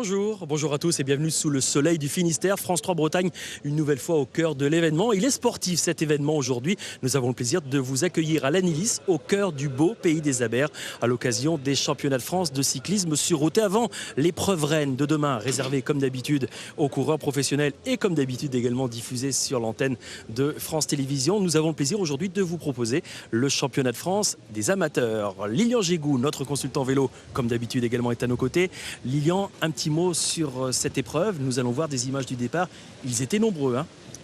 Bonjour, bonjour à tous et bienvenue sous le soleil du Finistère. France 3 Bretagne, une nouvelle fois au cœur de l'événement. Il est sportif cet événement aujourd'hui. Nous avons le plaisir de vous accueillir à Lannilis, au cœur du beau pays des Abers, à l'occasion des championnats de France de cyclisme sur route. Et avant l'épreuve reine de demain, réservée comme d'habitude aux coureurs professionnels et comme d'habitude également diffusée sur l'antenne de France Télévisions, nous avons le plaisir aujourd'hui de vous proposer le championnat de France des amateurs. Lilian Gégou, notre consultant vélo, comme d'habitude également est à nos côtés. Lilian, un petit mot sur cette épreuve. Nous allons voir des images du départ. Ils étaient nombreux.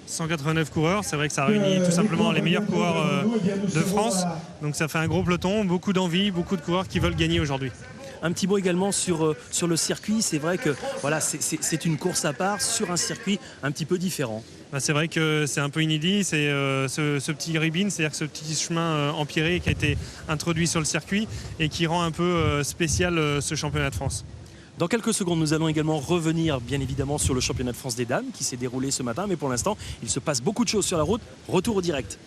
189 coureurs, c'est vrai que ça réunit tout simplement les meilleurs coureurs de France. Donc ça fait un gros peloton, beaucoup d'envie, beaucoup de coureurs qui veulent gagner aujourd'hui. Un petit mot également sur le circuit. C'est vrai que voilà, c'est une course à part sur un circuit un petit peu différent. C'est vrai que c'est un peu inédit, c'est ce petit ribbon, c'est-à-dire que ce petit chemin empierré qui a été introduit sur le circuit et qui rend un peu spécial ce championnat de France. Dans quelques secondes, nous allons également revenir bien évidemment sur le championnat de France des dames qui s'est déroulé ce matin. Mais pour l'instant, il se passe beaucoup de choses sur la route. Retour au direct.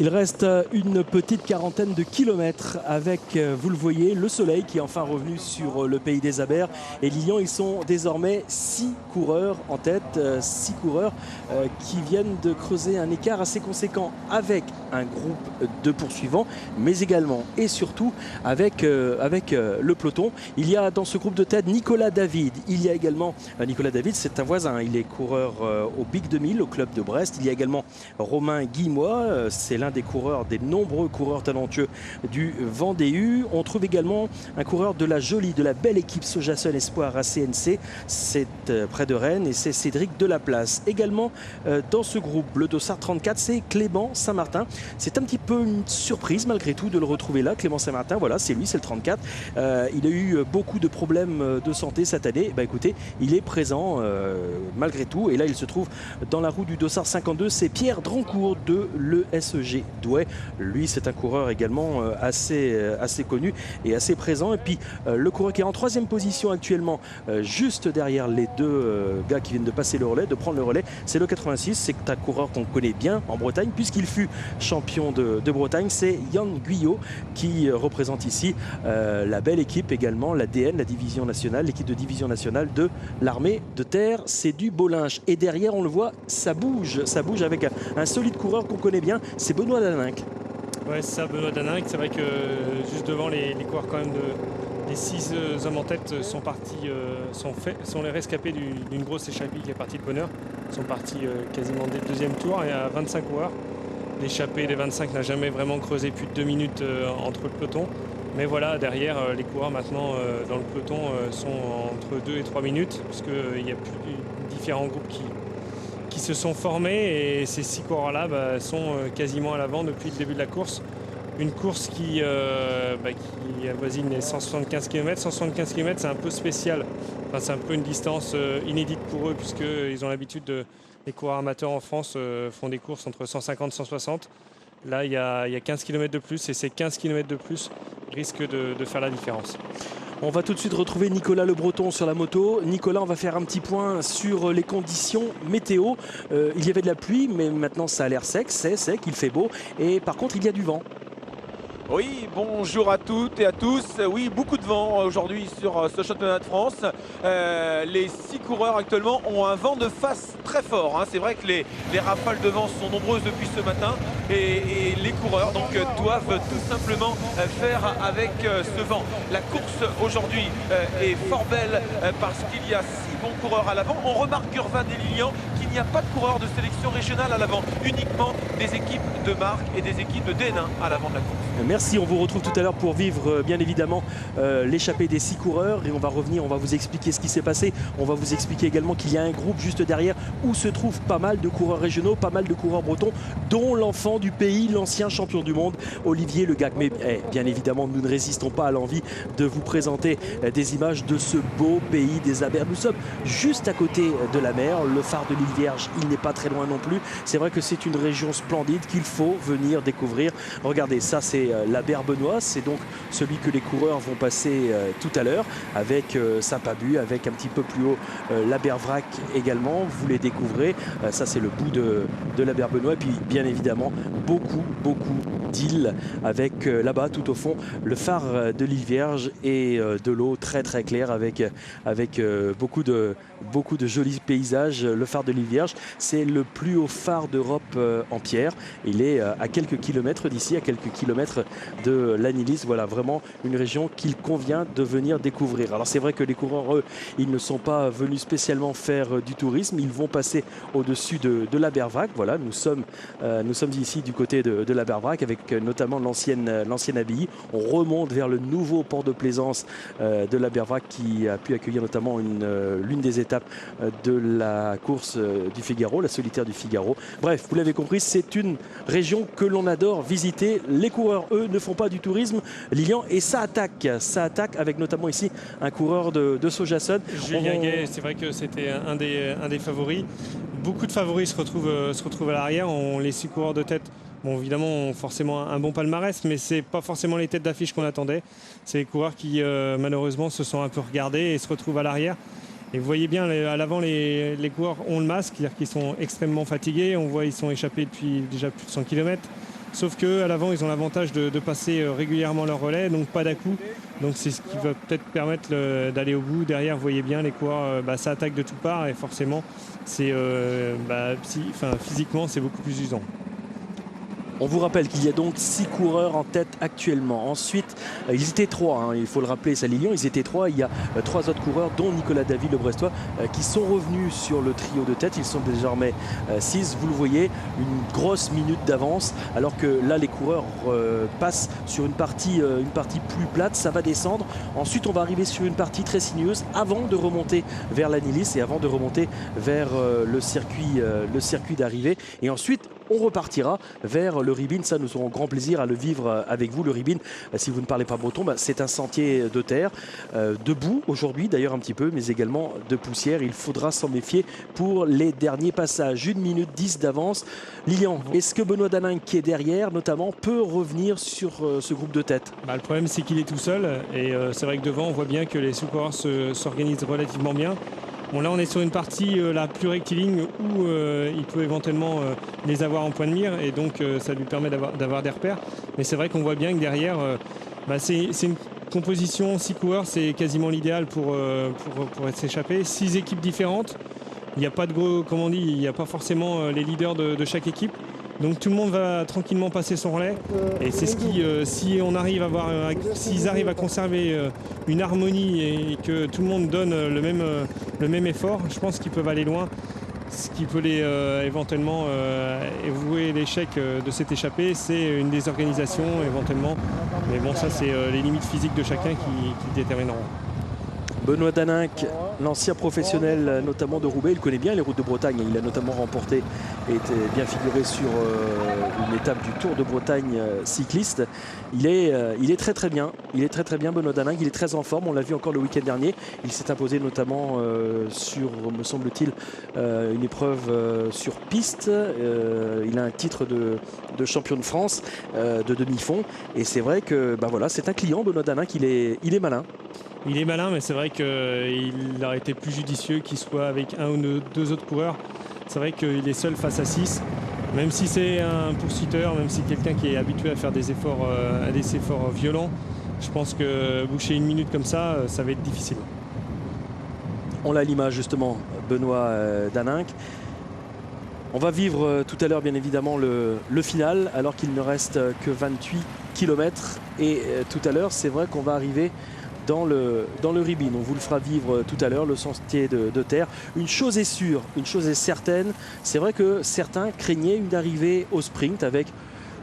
Il reste une petite quarantaine de kilomètres avec, vous le voyez, le soleil qui est enfin revenu sur le pays des Abers. Et Lilian, ils sont désormais 6 coureurs en tête, 6 coureurs qui viennent de creuser un écart assez conséquent avec un groupe de poursuivants, mais également et surtout avec le peloton. Il y a dans ce groupe de tête Nicolas David. Il y a également, Nicolas David, c'est un voisin, il est coureur au Big 2000, au club de Brest. Il y a également Romain Guillemois, c'est l'un des coureurs, des nombreux coureurs talentueux du Vendée. On trouve également un coureur de la jolie, de la belle équipe Sojason Espoir ACNC, c'est près de Rennes, et c'est Cédric Delaplace. Également dans ce groupe, le dossard 34, c'est Clément Saint-Martin. C'est un petit peu une surprise malgré tout de le retrouver là, Clément Saint-Martin, voilà, c'est lui, c'est le 34. Il a eu beaucoup de problèmes de santé cette année. Écoutez, il est présent malgré tout, et là il se trouve dans la roue du dossard 52, c'est Pierre Drancourt de l'ESG Douai. Lui, c'est un coureur également assez connu et assez présent. Et puis le coureur qui est en 3e position actuellement, juste derrière les deux gars qui viennent de passer le relais, de prendre le relais, c'est le 86. C'est un coureur qu'on connaît bien en Bretagne puisqu'il fut champion de Bretagne. C'est Yann Guyot qui représente ici la belle équipe également, la DN, la division nationale, l'équipe de division nationale de l'armée de terre. C'est du Bolinge. Et derrière, on le voit, ça bouge avec un solide coureur qu'on connaît bien, c'est Benoît Daninck. Ouais, c'est ça, Benoît Daninck. C'est vrai que juste devant les coureurs quand même des 6 hommes en tête sont partis, sont les rescapés d'une grosse échappée qui est partie de bonheur. Ils sont partis quasiment dès le 2e tour et à 25 coureurs. L'échappée des 25 n'a jamais vraiment creusé plus de 2 minutes entre le peloton. Mais voilà, derrière, les coureurs maintenant dans le peloton sont entre 2 et 3 minutes, puisqu'il y a différents groupes qui se sont formés, et ces 6 coureurs-là sont quasiment à l'avant depuis le début de la course. Une course qui avoisine les 175 km. 175 km, c'est un peu spécial. Enfin, c'est un peu une distance inédite pour eux, puisqu'ils ont l'habitude les coureurs amateurs en France font des courses entre 150 et 160. Là, il y a 15 km de plus, et ces 15 km de plus risquent de faire la différence. On va tout de suite retrouver Nicolas Le Breton sur la moto. Nicolas, on va faire un petit point sur les conditions météo. Il y avait de la pluie, mais maintenant ça a l'air sec, c'est sec, il fait beau. Et par contre, il y a du vent. Oui, bonjour à toutes et à tous. Oui, beaucoup de vent aujourd'hui sur ce championnat de France. Les 6 coureurs actuellement ont un vent de face très fort. C'est vrai que les rafales de vent sont nombreuses depuis ce matin, et les coureurs donc doivent tout simplement faire avec ce vent. La course aujourd'hui est fort belle parce qu'il y a 6 bons coureurs à l'avant. On remarque Urvan et Lilian qu'il n'y a pas de coureurs de sélection régionale à l'avant, uniquement des équipes de marque et des équipes de DN1 à l'avant de la course. Merci, on vous retrouve tout à l'heure pour vivre bien évidemment l'échappée des 6 coureurs, et on va revenir, on va vous expliquer ce qui s'est passé. On va vous expliquer également qu'il y a un groupe juste derrière où se trouvent pas mal de coureurs régionaux, pas mal de coureurs bretons, dont l'enfant du pays, l'ancien champion du monde, Olivier Le Gac. Mais bien évidemment, nous ne résistons pas à l'envie de vous présenter des images de ce beau pays des Abers. Nous sommes juste à côté de la mer, le phare de l'île Vierge, il n'est pas très loin non plus. C'est vrai que c'est une région splendide qu'il faut venir découvrir. Regardez, ça c'est la berre benoît, c'est donc celui que les coureurs vont passer tout à l'heure avec Saint-Pabu, avec un petit peu plus haut la berre Vrac également. Vous les découvrez. Ça c'est le bout de la berre benoît. Et puis bien évidemment beaucoup d'îles avec là-bas tout au fond le phare de l'île Vierge et de l'eau très très claire avec beaucoup de jolis paysages. Le phare de l'île Vierge, c'est le plus haut phare d'Europe en pierre. Il est à quelques kilomètres d'ici, à quelques kilomètres de l'Anilis. Voilà, vraiment une région qu'il convient de venir découvrir. Alors c'est vrai que les coureurs, eux, ils ne sont pas venus spécialement faire du tourisme. Ils vont passer au-dessus de la berre Vrac. Voilà, nous sommes ici du côté de la berre Vrac avec notamment l'ancienne abbaye. On remonte vers le nouveau port de plaisance de la berre Vrac qui a pu accueillir notamment l'une des étapes de la course du Figaro, la solitaire du Figaro. Bref, vous l'avez compris, c'est une région que l'on adore visiter. Les coureurs, eux, ne font pas du tourisme, Lilian, et ça attaque avec notamment ici un coureur de Sojason. Julien Gay, c'est vrai que c'était un des favoris. Beaucoup de favoris se retrouvent à l'arrière. Les 6 coureurs de tête, bon, évidemment, ont forcément un bon palmarès, mais c'est pas forcément les têtes d'affiche qu'on attendait. C'est les coureurs qui, malheureusement, se sont un peu regardés et se retrouvent à l'arrière. Et vous voyez bien, à l'avant, les coureurs ont le masque, c'est-à-dire qu'ils sont extrêmement fatigués. On voit qu'ils sont échappés depuis déjà plus de 100 km. Sauf qu'à l'avant, ils ont l'avantage de passer régulièrement leur relais, donc pas d'à-coup. Donc c'est ce qui va peut-être permettre d'aller au bout. Derrière, vous voyez bien, les coureurs, ça attaque de toutes parts et forcément, physiquement, c'est beaucoup plus usant. On vous rappelle qu'il y a donc 6 coureurs en tête actuellement. Ensuite, ils étaient 3, il faut le rappeler, ça Lilian, ils étaient 3. Il y a 3 autres coureurs, dont Nicolas David, le Brestois, qui sont revenus sur le trio de tête. Ils sont désormais 6. Vous le voyez, une grosse minute d'avance, alors que là, les coureurs passent sur une partie plus plate. Ça va descendre. Ensuite, on va arriver sur une partie très sinueuse avant de remonter vers l'Anilis et avant de remonter vers le circuit d'arrivée. Et ensuite, on repartira vers le Ribine. Ça, nous aurons grand plaisir à le vivre avec vous. Le Ribine, si vous ne parlez pas breton, c'est un sentier de terre, de boue aujourd'hui d'ailleurs un petit peu, mais également de poussière. Il faudra s'en méfier pour les derniers passages. 1 minute 10 d'avance. Lilian, est-ce que Benoît Daningue, qui est derrière notamment, peut revenir sur ce groupe de tête? Le problème, c'est qu'il est tout seul. Et c'est vrai que devant, on voit bien que les sous-coureurs s'organisent relativement bien. Bon, là on est sur une partie la plus rectiligne où il peut éventuellement les avoir en point de mire et donc ça lui permet d'avoir des repères. Mais c'est vrai qu'on voit bien que derrière c'est une composition 6 coureurs, c'est quasiment l'idéal pour s'échapper. 6 équipes différentes. Il n'y a pas de gros, comme on dit, il n'y a pas forcément les leaders de chaque équipe. Donc tout le monde va tranquillement passer son relais et c'est ce qui, s'ils arrivent à conserver une harmonie et que tout le monde donne le même effort, je pense qu'ils peuvent aller loin. Ce qui peut les éventuellement vouer l'échec de cette échappée, c'est une désorganisation éventuellement. Mais bon, ça c'est les limites physiques de chacun qui détermineront. Benoît Daningue, l'ancien professionnel notamment de Roubaix, il connaît bien les routes de Bretagne. Il a notamment remporté et était bien figuré sur une étape du Tour de Bretagne cycliste. Il est très très bien. Il est très très bien, Benoît Daningue. Il est très en forme. On l'a vu encore le week-end dernier. Il s'est imposé notamment sur, me semble-t-il, une épreuve sur piste. Il a un titre de champion de France de demi-fond. Et c'est vrai que c'est un client, Benoît Daningue. Il est malin. Il est malin, mais c'est vrai qu'il aurait été plus judicieux qu'il soit avec un ou 2 autres coureurs. C'est vrai qu'il est seul face à 6. Même si c'est un poursuiteur, même si quelqu'un qui est habitué à faire des efforts violents, je pense que boucher 1 minute comme ça, ça va être difficile. On l'a à l'image justement, Benoît Daningue. On va vivre tout à l'heure bien évidemment le final, alors qu'il ne reste que 28 km. Et tout à l'heure, c'est vrai qu'on va arriver dans le Ribine. On vous le fera vivre tout à l'heure, le sentier de terre. Une chose est sûre, une chose est certaine, c'est vrai que certains craignaient une arrivée au sprint avec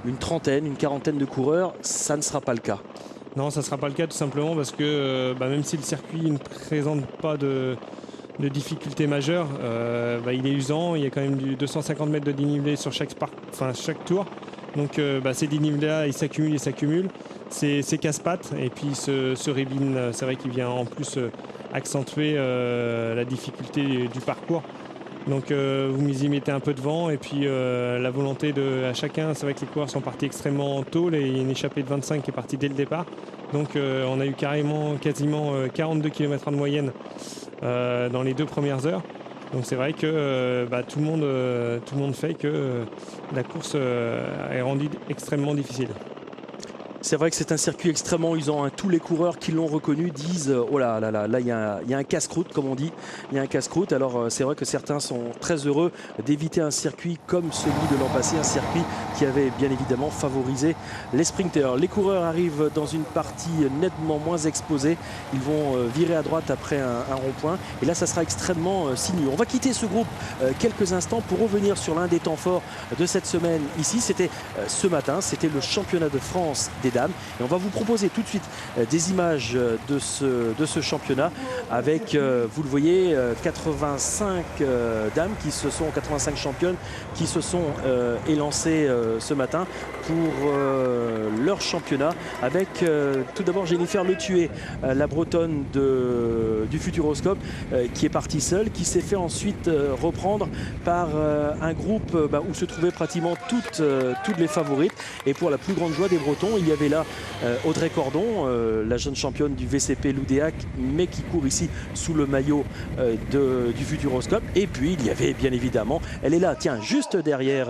une trentaine, une quarantaine de coureurs. Ça ne sera pas le cas. Non, ça ne sera pas le cas tout simplement parce que même si le circuit ne présente pas de difficultés majeures, il est usant. Il y a quand même du 250 mètres de dénivelé sur chaque tour. Donc ces dénivelés-là, ils s'accumulent. C'est casse-pattes. Et puis ce Ribine, c'est vrai qu'il vient en plus accentuer la difficulté du parcours. Donc vous y mettez un peu de vent et puis la volonté à chacun. C'est vrai que les coureurs sont partis extrêmement tôt. Il y a une échappée de 25 qui est partie dès le départ. Donc on a eu quasiment 42 km/h de moyenne dans les 2 premières heures. Donc c'est vrai que tout le monde fait que la course est rendue extrêmement difficile. C'est vrai que c'est un circuit extrêmement usant, hein. Tous les coureurs qui l'ont reconnu disent oh là là là, là il y a un casse-croûte comme on dit, il y a un casse-croûte. Alors c'est vrai que certains sont très heureux d'éviter un circuit comme celui de l'an passé, un circuit qui avait bien évidemment favorisé les sprinteurs. Les coureurs arrivent dans une partie nettement moins exposée, ils vont virer à droite après un rond-point et là ça sera extrêmement sinueux. On va quitter ce groupe quelques instants pour revenir sur l'un des temps forts de cette semaine ici. C'était ce matin, c'était le championnat de France des dames. Et on va vous proposer tout de suite des images de ce championnat avec, vous le voyez, 85 dames 85 championnes qui se sont élancées ce matin pour leur championnat avec tout d'abord Jennifer Le Thué, la bretonne du Futuroscope qui est partie seule, qui s'est fait ensuite reprendre par un groupe où se trouvaient pratiquement toutes les favorites. Et pour la plus grande joie des Bretons, il y avait là Audrey Cordon, la jeune championne du VCP Loudéac, mais qui court ici sous le maillot du Futuroscope. Et puis il y avait bien évidemment, elle est là, tiens, juste derrière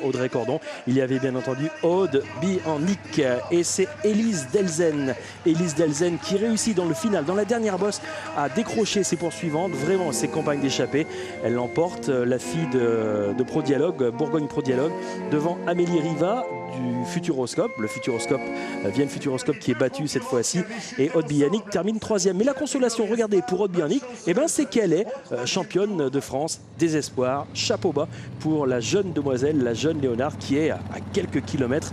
Audrey Cordon, il y avait bien entendu Aude Biannik et c'est Elise Delzen. Elise Delzen qui réussit dans le final, dans la dernière bosse, à décrocher ses poursuivantes, vraiment ses compagnes d'échappée. Elle l'emporte, la fille de Pro Dialogue, Bourgogne Pro Dialogue, devant Amélie Riva du Futuroscope. Le Futuroscope vient le Futuroscope qui est battu cette fois-ci et Aude Biannik termine 3e. Mais la consolation, regardez, pour Aude Biannik, c'est qu'elle est championne de France des espoirs. Chapeau bas pour la jeune demoiselle, la jeune Léonard qui est à quelques kilomètres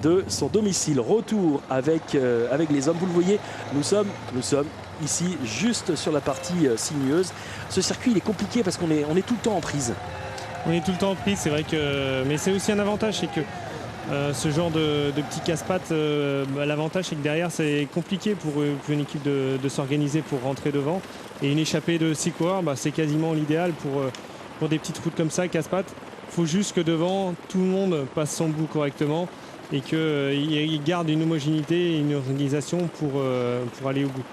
de son domicile. Retour avec les hommes. Vous le voyez, nous sommes ici juste sur la partie sinueuse. Ce circuit il est compliqué parce qu'on est tout le temps en prise. On est tout le temps en prise, c'est vrai que. Mais c'est aussi un avantage, c'est que ce genre de petits casse-pattes, l'avantage c'est que derrière c'est compliqué pour une équipe de s'organiser pour rentrer devant. Et une échappée de 6 coureurs, c'est quasiment l'idéal pour des petites routes comme ça, casse-pattes. Il faut juste que devant, tout le monde passe son bout correctement et qu'il garde une homogénéité et une organisation pour aller au bout.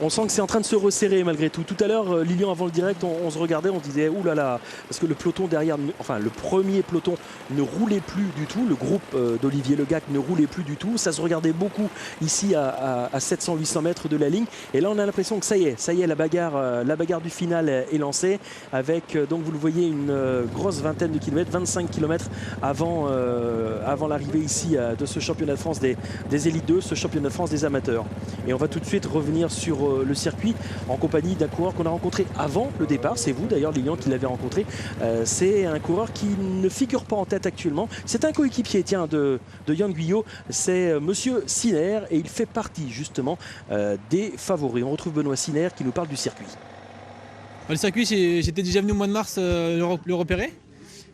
On sent que c'est en train de se resserrer malgré tout. Tout à l'heure, Lilian, avant le direct, on se regardait, on disait oulala, parce que le peloton derrière, enfin le premier peloton ne roulait plus du tout. Le groupe d'Olivier Legac ne roulait plus du tout. Ça se regardait beaucoup ici à 700-800 mètres de la ligne. Et là, on a l'impression que ça y est, la bagarre du final est lancée avec, donc vous le voyez, une grosse vingtaine de kilomètres, 25 kilomètres avant l'arrivée ici de ce championnat de France des élites 2, ce championnat de France des amateurs. Et on va tout de suite revenir sur le circuit en compagnie d'un coureur qu'on a rencontré avant le départ. C'est vous d'ailleurs Lilian qui l'avez rencontré. C'est un coureur qui ne figure pas en tête actuellement. C'est un coéquipier de Yann Guyot. C'est monsieur Siner et il fait partie justement des favoris. On retrouve Benoît Siner qui nous parle du circuit. Le circuit, j'étais déjà venu au mois de mars le repérer.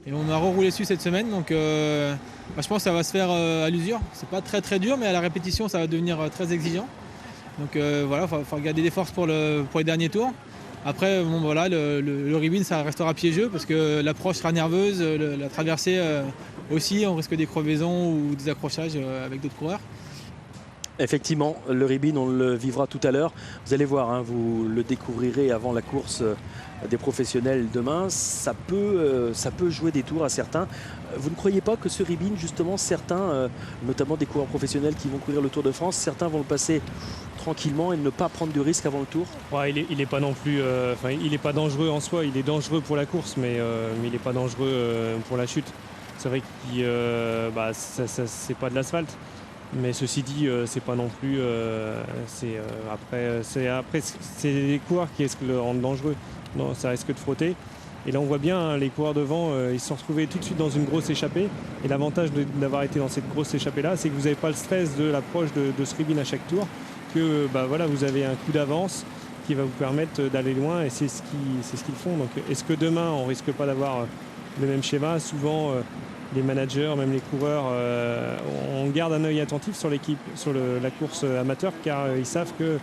Et on a reroulé dessus cette semaine. Donc je pense que ça va se faire à l'usure. C'est pas très dur, mais à la répétition ça va devenir très exigeant. Donc voilà, il faut garder des forces pour les derniers tours. Après, le ribbon, ça restera piégeux parce que l'approche sera nerveuse, la traversée aussi, on risque des crevaisons ou des accrochages avec d'autres coureurs. Effectivement, le ribbon, on le vivra tout à l'heure. Vous allez voir, vous le découvrirez avant la course des professionnels demain. Ça peut jouer des tours à certains. Vous ne croyez pas que ce ribbon, justement, certains, notamment des coureurs professionnels qui vont courir le Tour de France, certains vont le passer tranquillement et ne pas prendre de risque avant le tour? Ouais, il n'est pas non plus, il n'est pas dangereux en soi. Il est dangereux pour la course, mais il n'est pas dangereux pour la chute. C'est vrai que c'est pas de l'asphalte. Mais ceci dit, c'est pas non plus. Après, c'est les coureurs qui risquent de le rendre dangereux. Non, ça risque de frotter. Et là, on voit bien les coureurs devant, ils se sont retrouvés tout de suite dans une grosse échappée. Et l'avantage d'avoir été dans cette grosse échappée-là, c'est que vous n'avez pas le stress de l'approche de ce ribbon à chaque tour. Que vous avez un coup d'avance qui va vous permettre d'aller loin. Et c'est ce qu'ils font. Donc, est-ce que demain, on risque pas d'avoir le même schéma? Souvent. Les managers, même les coureurs, on garde un œil attentif sur l'équipe, sur la course amateur, car ils savent que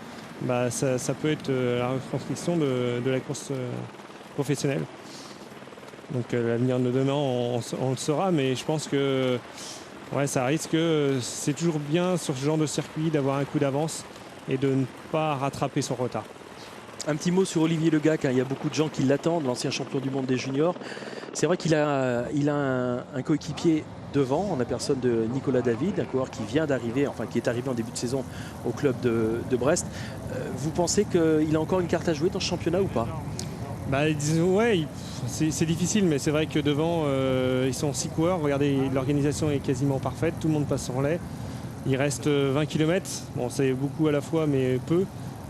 ça peut être la retranscription de la course professionnel. Donc l'avenir de demain, on le saura, mais je pense que ouais, ça risque, c'est toujours bien sur ce genre de circuit d'avoir un coup d'avance et de ne pas rattraper son retard. Un petit mot sur Olivier Le Gac, hein. Il y a beaucoup de gens qui l'attendent, l'ancien champion du monde des juniors. C'est vrai qu'il a un coéquipier devant, en la personne de Nicolas David, un coureur qui vient d'arriver, enfin qui est arrivé en début de saison au club de Brest. Vous pensez qu'il a encore une carte à jouer dans ce championnat ou pas? Bah, disons, ouais, c'est difficile, mais c'est vrai que devant, ils sont 6 coureurs. Regardez, l'organisation est quasiment parfaite, tout le monde passe son lait. Il reste 20 km, bon, c'est beaucoup à la fois, mais peu.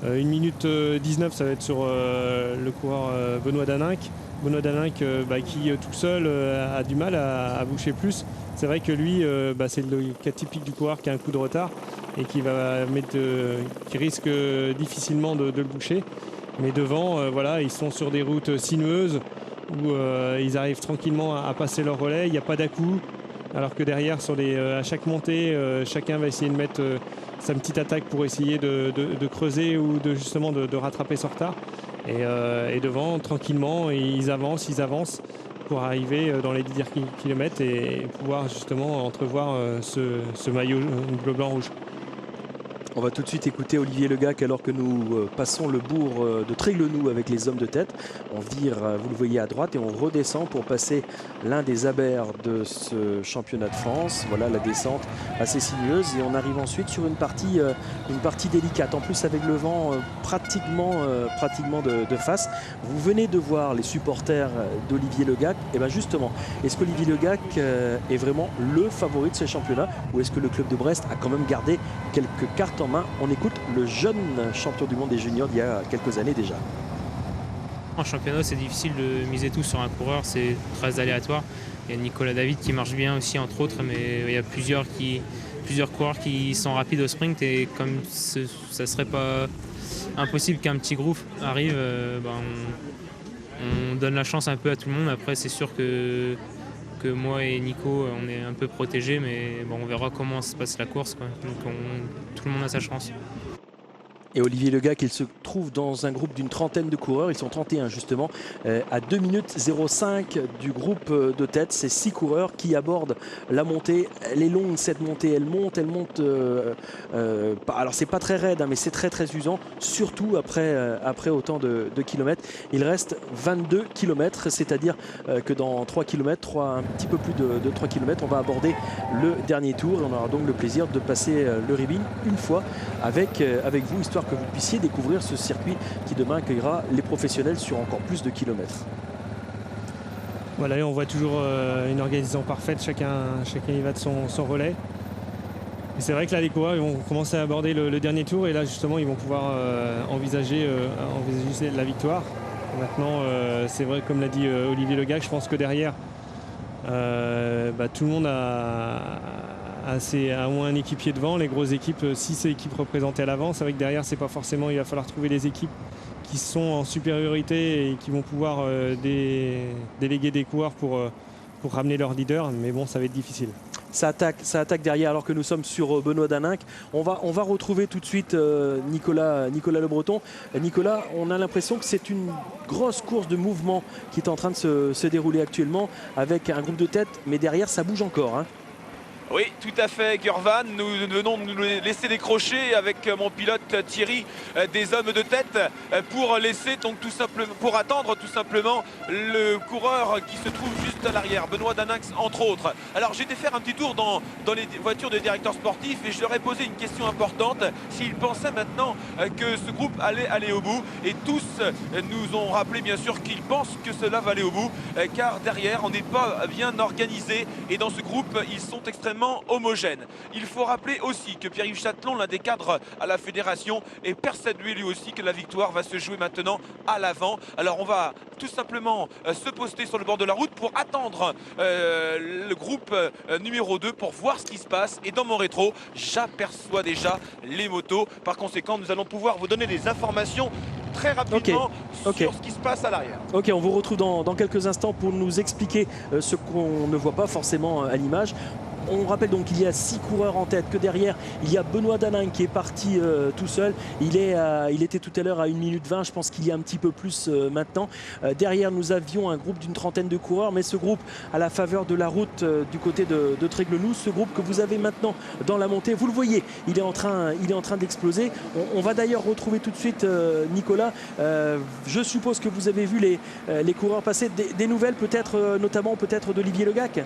1 minute 19, ça va être sur le coureur Benoît Daninck. Benoît Daninck qui tout seul a du mal à boucher plus. C'est vrai que lui, c'est le cas typique du coureur qui a un coup de retard et qui risque difficilement de le boucher. Mais devant, voilà, ils sont sur des routes sinueuses où ils arrivent tranquillement à passer leur relais. Il n'y a pas d'à-coup. Alors que derrière, à chaque montée, chacun va essayer de mettre sa petite attaque pour essayer de creuser ou justement de rattraper son retard. Et devant, tranquillement, ils avancent pour arriver dans les 10 km et pouvoir justement entrevoir ce maillot bleu-blanc-rouge. On va tout de suite écouter Olivier Le Gac alors que nous passons le bourg de Tréglenoux avec les hommes de tête. On vire, vous le voyez à droite, et on redescend pour passer l'un des abers de ce championnat de France. Voilà la descente assez sinueuse et on arrive ensuite sur une partie délicate. En plus avec le vent pratiquement de face. Vous venez de voir les supporters d'Olivier Le Gac. Et bien justement, est-ce qu'Olivier Le Gac est vraiment le favori de ce championnat ou est-ce que le club de Brest a quand même gardé quelques cartes en main? On écoute le jeune champion du monde des juniors d'il y a quelques années déjà. En championnat, c'est difficile de miser tout sur un coureur, c'est très aléatoire. Il y a Nicolas David qui marche bien aussi, entre autres, mais il y a plusieurs coureurs qui sont rapides au sprint et comme ça serait pas impossible qu'un petit groupe arrive, on donne la chance un peu à tout le monde. Après, c'est sûr que moi et Nico, on est un peu protégés, mais bon, on verra comment se passe la course, quoi. Donc tout le monde a sa chance. Et Olivier Le Gac, il se trouve dans un groupe d'une trentaine de coureurs. Ils sont 31 justement, à 2 minutes 05 du groupe de tête. C'est 6 coureurs qui abordent la montée. Elle est longue cette montée, elle monte. Alors c'est pas très raide, hein, mais c'est très usant, surtout après autant de kilomètres. Il reste 22 km, c'est-à-dire que dans 3 km, un petit peu plus de 3 km, on va aborder le dernier tour. Et on aura donc le plaisir de passer le ribbing une fois avec vous, histoire que vous puissiez découvrir ce circuit qui demain accueillera les professionnels sur encore plus de kilomètres. Voilà, et on voit toujours une organisation parfaite, chacun y va de son relais. Et c'est vrai que là, les coureurs ils vont commencer à aborder le dernier tour et là justement ils vont pouvoir envisager la victoire. Maintenant, c'est vrai, comme l'a dit Olivier Le Gac, je pense que derrière, tout le monde a au moins un équipier devant. Les grosses équipes, 6 équipes représentées à l'avant. C'est vrai que derrière, c'est pas forcément, il va falloir trouver des équipes qui sont en supériorité et qui vont pouvoir déléguer des coureurs pour ramener leur leader. Mais bon, ça va être difficile. Ça attaque derrière alors que nous sommes sur Benoît Daninck. On va retrouver tout de suite Nicolas Le Breton. Nicolas, on a l'impression que c'est une grosse course de mouvement qui est en train de se dérouler actuellement avec un groupe de tête, mais derrière ça bouge encore, hein. Oui, tout à fait, Gurvan. Nous venons de nous laisser décrocher avec mon pilote Thierry des hommes de tête pour attendre tout simplement le coureur qui se trouve juste à l'arrière, Benoît Daninck entre autres. Alors j'ai été faire un petit tour dans les voitures de directeurs sportifs et je leur ai posé une question importante, s'ils pensaient maintenant que ce groupe allait aller au bout, et tous nous ont rappelé bien sûr qu'ils pensent que cela va aller au bout, car derrière on n'est pas bien organisé et dans ce groupe ils sont extrêmement homogène. Il faut rappeler aussi que Pierre-Yves Châtelon, l'un des cadres à la fédération, est persuadé lui aussi que la victoire va se jouer maintenant à l'avant. Alors on va tout simplement se poster sur le bord de la route pour attendre le groupe numéro 2 pour voir ce qui se passe. Et dans mon rétro, j'aperçois déjà les motos. Par conséquent, nous allons pouvoir vous donner des informations très rapidement sur ce qui se passe à l'arrière. Ok, on vous retrouve dans quelques instants pour nous expliquer ce qu'on ne voit pas forcément à l'image. On rappelle donc qu'il y a 6 coureurs en tête, que derrière il y a Benoît Danin qui est parti tout seul. Il était tout à l'heure à 1 minute 20, je pense qu'il y a un petit peu plus maintenant. Derrière nous avions un groupe d'une trentaine de coureurs, mais ce groupe à la faveur de la route du côté de Tréglenoux, ce groupe que vous avez maintenant dans la montée, vous le voyez, il est en train d'exploser. On va d'ailleurs retrouver tout de suite Nicolas. Je suppose que vous avez vu les coureurs passer. Des nouvelles peut-être, notamment peut-être d'Olivier Legac.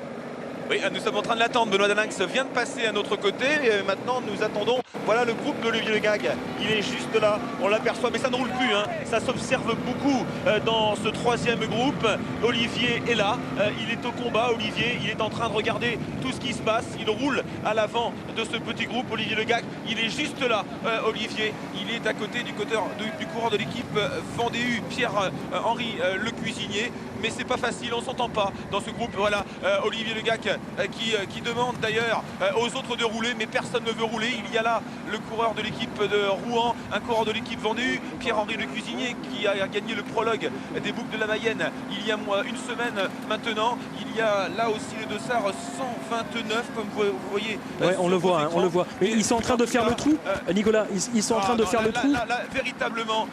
Oui, nous sommes en train de l'attendre. Benoît Daninx vient de passer à notre côté. Et maintenant, nous attendons. Voilà le groupe d'Olivier Legag. Il est juste là. On l'aperçoit, mais ça ne roule plus. Hein. Ça s'observe beaucoup dans ce troisième groupe. Olivier est là. Il est au combat. Olivier, il est en train de regarder tout ce qui se passe. Il roule à l'avant de ce petit groupe. Olivier Legag, il est juste là. Olivier, il est à côté du coureur de l'équipe Vendée, Pierre-Henri Le Cuisinier. Mais c'est pas facile, on s'entend pas dans ce groupe. Voilà, Olivier Legac qui demande d'ailleurs aux autres de rouler, mais personne ne veut rouler. Il y a là le coureur de l'équipe de Rouen, un coureur de l'équipe Vendée, Pierre-Henri Le Cuisinier qui a gagné le prologue des boucles de la Mayenne il y a une semaine maintenant. Il y a là aussi le dossard 129, comme vous voyez. Ouais, on le voit, on le voit. Mais ils sont en train de faire le trou, Nicolas. Ils sont en train de faire le trou. Là, véritablement,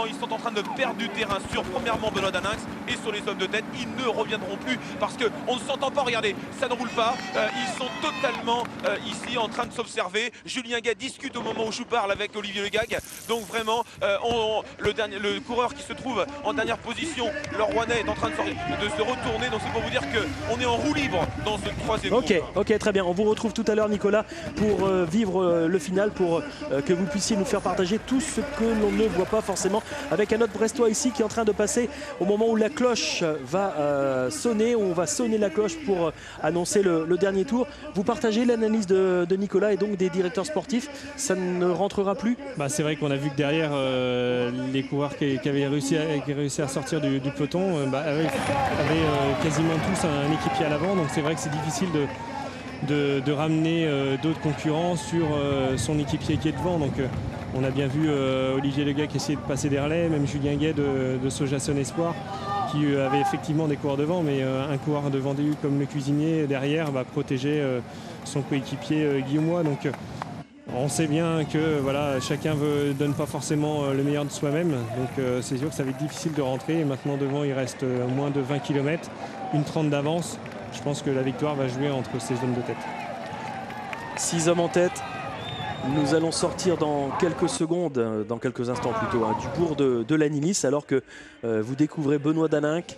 ils sont en train de perdre du terrain sur premièrement Benoît Daninx et sur les hommes de tête. Ils ne reviendront plus parce qu'on ne s'entend pas. Regardez, ça ne roule pas. Ils sont totalement ici en train de s'observer. Julien Gay discute au moment où je parle avec Olivier Legag. Donc vraiment, le coureur qui se trouve en dernière position, le Rouennais, est en train de se retourner. Donc c'est pour vous dire qu'on est en roue libre dans ce troisième groupe. Ok, très bien. On vous retrouve tout à l'heure, Nicolas, pour vivre le final, pour que vous puissiez nous faire partager tout ce que l'on ne voit pas forcément, avec un autre Brestois ici qui est en train de passer au moment où la cloche va sonner. On va sonner la cloche pour annoncer le dernier tour. Vous partagez l'analyse de Nicolas et donc des directeurs sportifs. Ça ne rentrera plus. C'est vrai qu'on a vu que derrière les coureurs qui avaient réussi à sortir du peloton avaient quasiment tous un équipier à l'avant. Donc c'est vrai que c'est difficile de ramener d'autres concurrents sur son équipier qui est devant. Donc on a bien vu Olivier Legac qui essayait de passer des relais, même Julien Gay de Sojason Espoir qui avait effectivement des coureurs devant, mais un coureur de Vendée comme Le Cuisinier derrière va protéger son coéquipier guillaumois. Donc on sait bien que voilà, chacun donne pas forcément le meilleur de soi-même. Donc c'est sûr que ça va être difficile de rentrer. Et maintenant devant il reste moins de 20 km, une 30 d'avance. Je pense que la victoire va jouer entre ces hommes de tête. 6 hommes en tête. Nous allons sortir dans quelques secondes, dans quelques instants plutôt, du bourg de Lannilis, alors que vous découvrez Benoît Daninx,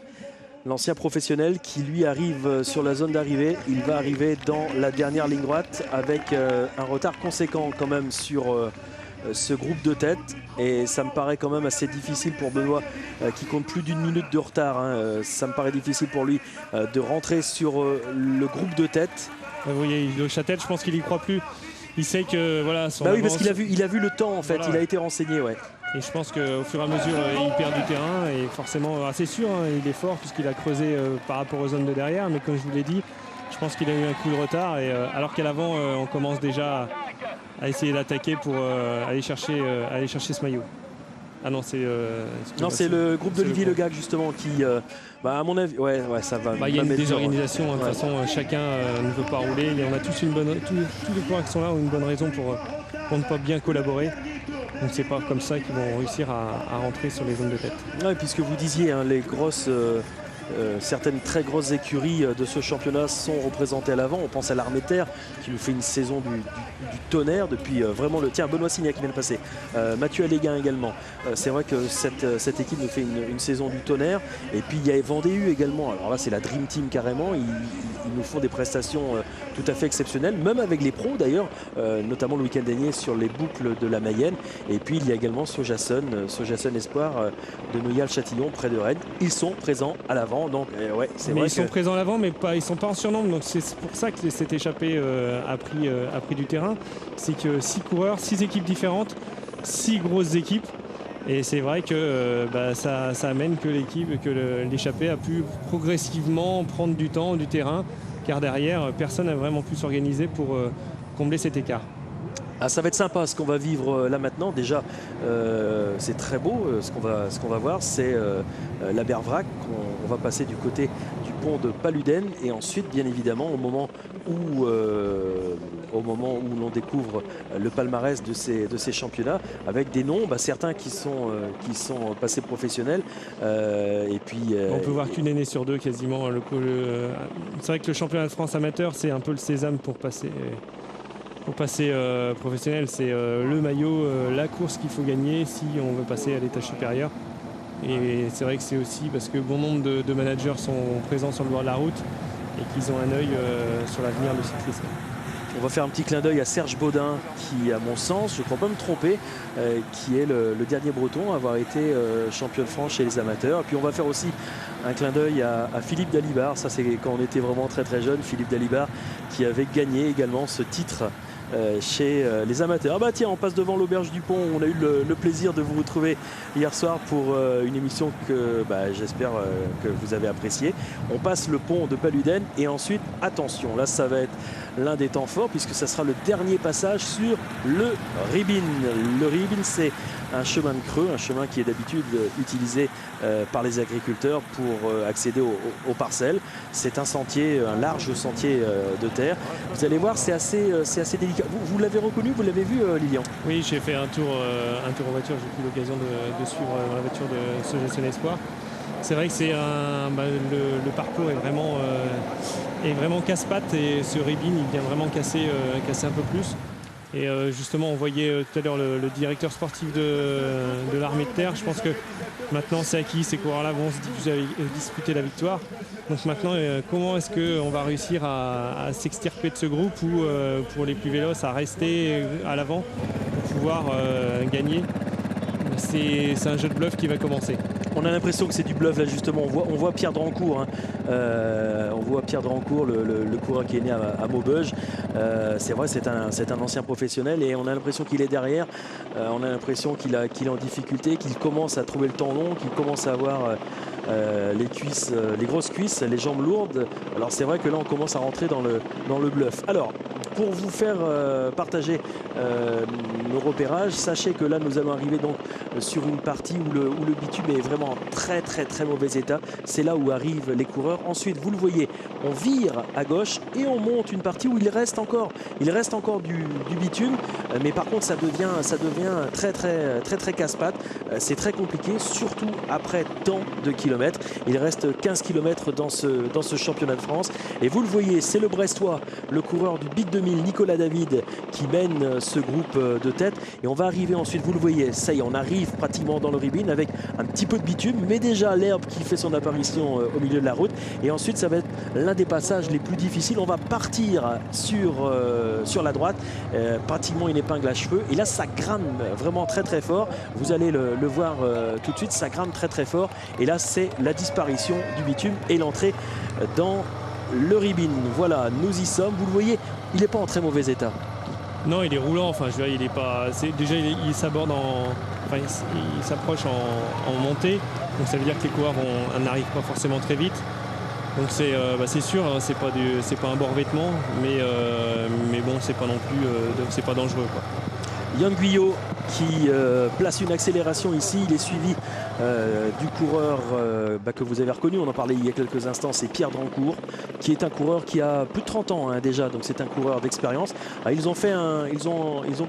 l'ancien professionnel qui lui arrive sur la zone d'arrivée. Il va arriver dans la dernière ligne droite avec un retard conséquent quand même sur ce groupe de tête. Et ça me paraît quand même assez difficile pour Benoît qui compte plus d'1 minute de retard. Ça me paraît difficile pour lui de rentrer sur le groupe de tête. Vous voyez, Le Châtel, je pense qu'il y croit plus. Il sait que voilà, son oui, parce qu'il a vu le temps en fait, voilà. Il a été renseigné, ouais. Et je pense qu'au fur et à mesure, il perd du terrain et forcément, assez sûr, il est fort puisqu'il a creusé par rapport aux zones de derrière. Mais comme je vous l'ai dit, je pense qu'il a eu un coup de retard. Et, alors qu'à l'avant, on commence déjà à essayer d'attaquer pour aller chercher ce maillot. Ah non, c'est le groupe d'Olivier Legac justement qui, à mon avis, ça va. Il y a une désorganisation. De toute façon, chacun ne veut pas rouler. Et on a tous tous les coureurs qui sont là ont une bonne raison pour ne pas bien collaborer. Donc c'est pas comme ça qu'ils vont réussir à rentrer sur les zones de tête. Ouais, puisque vous disiez, les grosses. Certaines très grosses écuries de ce championnat sont représentées à l'avant. On pense à l'Armée de Terre qui nous fait une saison du tonnerre depuis vraiment le... Tiens, Benoît Signac qui vient de passer. Mathieu Alléguin également. C'est vrai que cette équipe nous fait une saison du tonnerre. Et puis il y a Vendée également. Alors là, c'est la Dream Team carrément. Ils nous font des prestations tout à fait exceptionnelles, même avec les pros d'ailleurs, notamment le week-end dernier sur les boucles de la Mayenne. Et puis il y a également Sojason Espoir de Noyal-Châtillon près de Rennes. Ils sont présents à l'avant. Donc, ils sont présents à l'avant, mais ils ne sont pas en surnombre. Donc c'est pour ça que cette échappée a pris du terrain. C'est que 6 coureurs, 6 équipes différentes, 6 grosses équipes. Et c'est vrai que ça amène que l'échappée a pu progressivement prendre du temps, du terrain, car derrière, personne n'a vraiment pu s'organiser pour combler cet écart. Ça va être sympa ce qu'on va vivre là maintenant. Déjà, c'est très beau ce qu'on va voir. C'est la Bervrac. On va passer du côté du pont de Paluden. Et ensuite, bien évidemment, au moment où l'on découvre le palmarès de ces championnats, avec des noms, certains qui sont passés professionnels. Et puis, on peut voir qu'une année sur deux quasiment. C'est vrai que le championnat de France amateur, c'est un peu le sésame pour passer professionnel. C'est le maillot, la course qu'il faut gagner si on veut passer à l'étage supérieur. Et c'est vrai que c'est aussi parce que bon nombre de managers sont présents sur le bord de la route et qu'ils ont un œil sur l'avenir du cyclisme. On va faire un petit clin d'œil à Serge Baudin qui, à mon sens, je ne crois pas me tromper, qui est le dernier breton à avoir été champion de France chez les amateurs. Et puis on va faire aussi un clin d'œil à Philippe Dalibard. Ça, c'est quand on était vraiment très très jeune. Philippe Dalibard qui avait gagné également ce titre chez les amateurs. Ah bah tiens, on passe devant l'auberge du Pont. On a eu le plaisir de vous retrouver hier soir pour une émission que j'espère que vous avez appréciée. On passe le pont de Paluden et ensuite, attention, là ça va être l'un des temps forts puisque ça sera le dernier passage sur le Ribine. Le Ribine, c'est un chemin de creux, un chemin qui est d'habitude utilisé par les agriculteurs pour accéder aux parcelles. C'est un sentier, un large sentier de terre. Vous allez voir, c'est assez délicat. Vous l'avez reconnu, vous l'avez vu, Lilian? Oui, j'ai fait un tour en voiture. J'ai eu l'occasion de suivre dans la voiture de Sogecon Espoir. C'est vrai que le parcours est vraiment casse-pattes et ce Ribine, il vient vraiment casser un peu plus. Et justement, on voyait tout à l'heure le directeur sportif de l'armée de terre. Je pense que maintenant, c'est acquis. Ces coureurs-là vont se disputer la victoire. Donc maintenant, comment est-ce qu'on va réussir à s'extirper de ce groupe ou pour les plus véloces à rester à l'avant pour pouvoir gagner? C'est un jeu de bluff qui va commencer. On a l'impression que c'est du bluff là justement. On voit Pierre Drancourt, hein. On voit Pierre Drancourt, le coureur qui est né à Maubeuge. C'est vrai, c'est un ancien professionnel et on a l'impression qu'il est derrière. On a l'impression qu'il est en difficulté, qu'il commence à trouver le temps long, qu'il commence à avoir les cuisses, les grosses cuisses, les jambes lourdes. Alors c'est vrai que là on commence à rentrer dans le bluff. Alors pour vous faire partager nos repérages, sachez que là nous allons arriver donc sur une partie où le bitume est vraiment en très très très mauvais état. C'est là où arrivent les coureurs. Ensuite, vous le voyez, on vire à gauche et on monte une partie où il reste encore du bitume, mais par contre ça devient très très très très casse-pattes. C'est très compliqué, surtout après tant de kilomètres. Il reste 15 km dans ce championnat de France et vous le voyez, c'est le Brestois, le coureur du Big 2000, Nicolas David, qui mène ce groupe de tête. Et on va arriver ensuite, vous le voyez, ça y est, on arrive pratiquement dans le Ribine avec un petit peu de bitume, mais déjà l'herbe qui fait son apparition au milieu de la route. Et ensuite, ça va être l'un des passages les plus difficiles. On va partir sur la droite, pratiquement une épingle à cheveux. Et là, ça grimpe vraiment très très fort. Vous allez le voir tout de suite, ça grimpe très très fort. Et là, c'est la disparition du bitume et l'entrée dans le Ribine. Voilà, nous y sommes. Vous le voyez, il n'est pas en très mauvais état. Non, il est roulant. Enfin, je veux dire, il est pas. Déjà, il s'aborde il s'approche en montée. Donc, ça veut dire que les coureurs n'arrivent pas forcément très vite. Donc, c'est sûr, hein, c'est pas un bord vêtement, mais bon, c'est pas non plus, c'est pas dangereux, quoi. Yann Guyot qui place une accélération ici. Il est suivi du coureur que vous avez reconnu, on en parlait il y a quelques instants, c'est Pierre Drancourt, qui est un coureur qui a plus de 30 ans hein, déjà, donc c'est un coureur d'expérience. Ils ont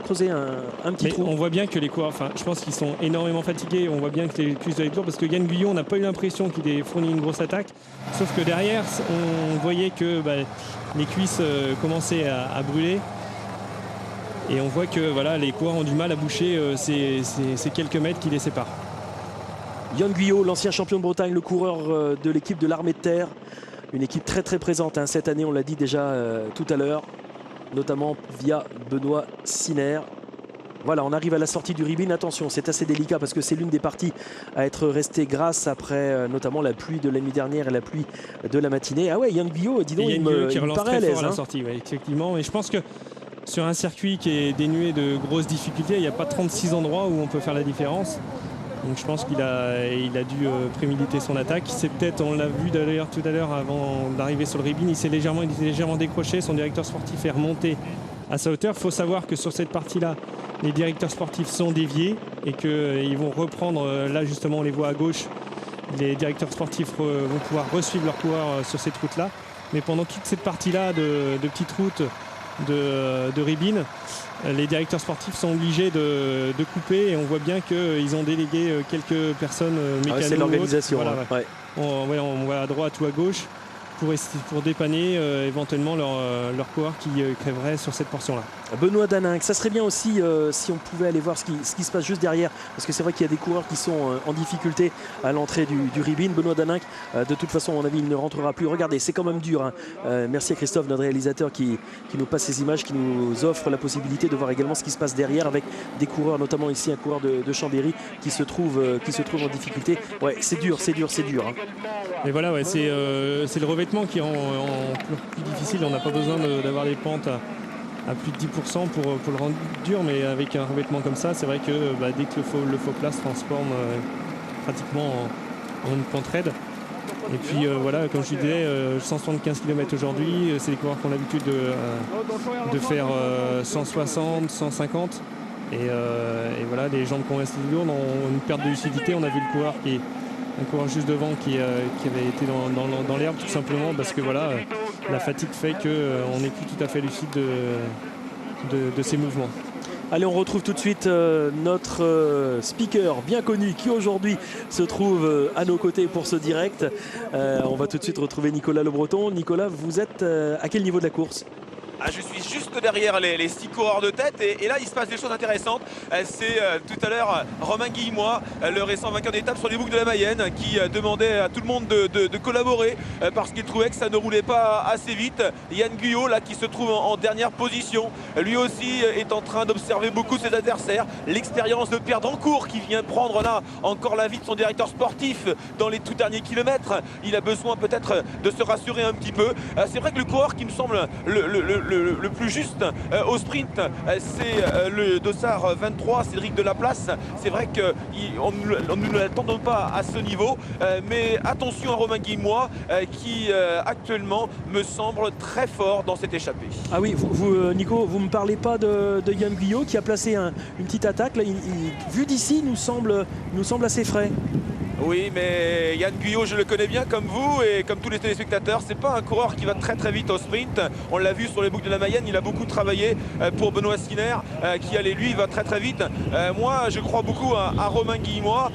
creusé un petit trou. On voit bien que les coureurs, je pense qu'ils sont énormément fatigués. On voit bien que les cuisses de la victoire, parce que Yann Guyot, on n'a pas eu l'impression qu'il ait fourni une grosse attaque, sauf que derrière, on voyait que les cuisses commençaient à brûler. Et on voit que les coureurs ont du mal à boucher ces quelques mètres qui les séparent. Yann Guyot, l'ancien champion de Bretagne, le coureur de l'équipe de l'armée de terre. Une équipe très très présente hein, cette année, on l'a dit déjà tout à l'heure, notamment via Benoît Siner. Voilà, on arrive à la sortie du Ribine. Attention, c'est assez délicat parce que c'est l'une des parties à être restée grasse après notamment la pluie de la nuit dernière et la pluie de la matinée. Ah ouais, Yann Guyot, dis donc, il me paraît à l'aise. La sortie, ouais, effectivement. Et je pense que sur un circuit qui est dénué de grosses difficultés, il n'y a pas 36 endroits où on peut faire la différence. Donc je pense qu'il a dû préméditer son attaque. C'est peut-être, on l'a vu d'ailleurs tout à l'heure avant d'arriver sur le Ribine, il était légèrement décroché. Son directeur sportif est remonté à sa hauteur. Il faut savoir que sur cette partie-là, les directeurs sportifs sont déviés et qu'ils vont reprendre, là justement on les voit à gauche, les directeurs sportifs vont pouvoir resuivre leurs coureurs sur cette route-là. Mais pendant toute cette partie-là de petites routes de Ribine, les directeurs sportifs sont obligés de couper et on voit bien qu'ils ont délégué quelques personnes mécano. C'est l'organisation. Voilà, ouais. On va à droite ou à gauche pour dépanner éventuellement leurs coureurs qui crèveraient sur cette portion-là. Benoît Daninck, ça serait bien aussi si on pouvait aller voir ce qui se passe juste derrière, parce que c'est vrai qu'il y a des coureurs qui sont en difficulté à l'entrée du Ribine. Benoît Daninck, de toute façon, à mon avis, il ne rentrera plus. Regardez, c'est quand même dur, hein. Merci à Christophe, notre réalisateur, qui nous passe ces images, qui nous offre la possibilité de voir également ce qui se passe derrière avec des coureurs, notamment ici un coureur de Chambéry qui se trouve en difficulté. Ouais, c'est dur. Hein. Et voilà, ouais, c'est le revêtement qui est en plus difficile. On n'a pas besoin d'avoir des pentes à plus de 10% pour le rendre dur, mais avec un revêtement comme ça, c'est vrai que dès que le faux plat se transforme pratiquement en une pente raide. Et puis voilà, comme je disais, 175 km aujourd'hui, c'est des coureurs qui ont l'habitude de faire 160, 150. Et voilà, les jambes qui ont resté lourdes ont une perte de lucidité. On a vu le coureur un coureur juste devant qui avait été dans l'herbe, tout simplement parce que voilà, la fatigue fait qu'on n'est plus tout à fait lucide de ses mouvements. Allez, on retrouve tout de suite notre speaker bien connu qui aujourd'hui se trouve à nos côtés pour ce direct. On va tout de suite retrouver Nicolas Le Breton. Nicolas, vous êtes à quel niveau de la course ? Je suis juste derrière les 6 coureurs de tête et là il se passe des choses intéressantes. C'est tout à l'heure Romain Guillemois, le récent vainqueur d'étape sur les boucles de la Mayenne, qui demandait à tout le monde de collaborer parce qu'il trouvait que ça ne roulait pas assez vite. Yann Guyot là qui se trouve en dernière position, lui aussi est en train d'observer beaucoup ses adversaires. L'expérience de Pierre Dancourt qui vient prendre là encore l'avis de son directeur sportif dans les tout derniers kilomètres. Il a besoin peut-être de se rassurer un petit peu. C'est vrai que le coureur qui me semble le plus juste au sprint, c'est le dossard 23, Cédric Delaplace. C'est vrai qu'on ne l'attend pas à ce niveau, mais attention à Romain Guillemois qui actuellement me semble très fort dans cette échappée. Ah oui, Nico, vous ne me parlez pas de Yann Guyot qui a placé une petite attaque. Là, vu d'ici, nous semble assez frais. Oui, mais Yann Guyot, je le connais bien comme vous et comme tous les téléspectateurs. C'est pas un coureur qui va très très vite au sprint. On l'a vu sur les boucles de la Mayenne, il a beaucoup travaillé pour Benoît Skinner qui allait, lui, il va très très vite. Moi, je crois beaucoup à Romain Guillemois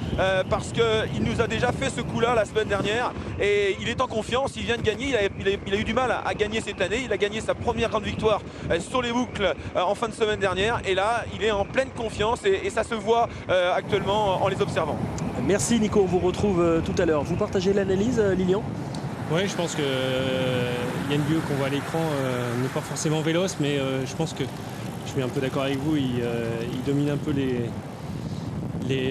parce qu'il nous a déjà fait ce coup-là la semaine dernière et il est en confiance, il vient de gagner. Il a eu du mal à gagner cette année. Il a gagné sa première grande victoire sur les boucles en fin de semaine dernière et là, il est en pleine confiance et ça se voit actuellement en les observant. Merci Nico, on vous retrouve tout à l'heure. Vous partagez l'analyse, Lilian ? Oui, je pense que Yann Guyot qu'on voit à l'écran n'est pas forcément véloce, mais je pense que je suis un peu d'accord avec vous, il domine un peu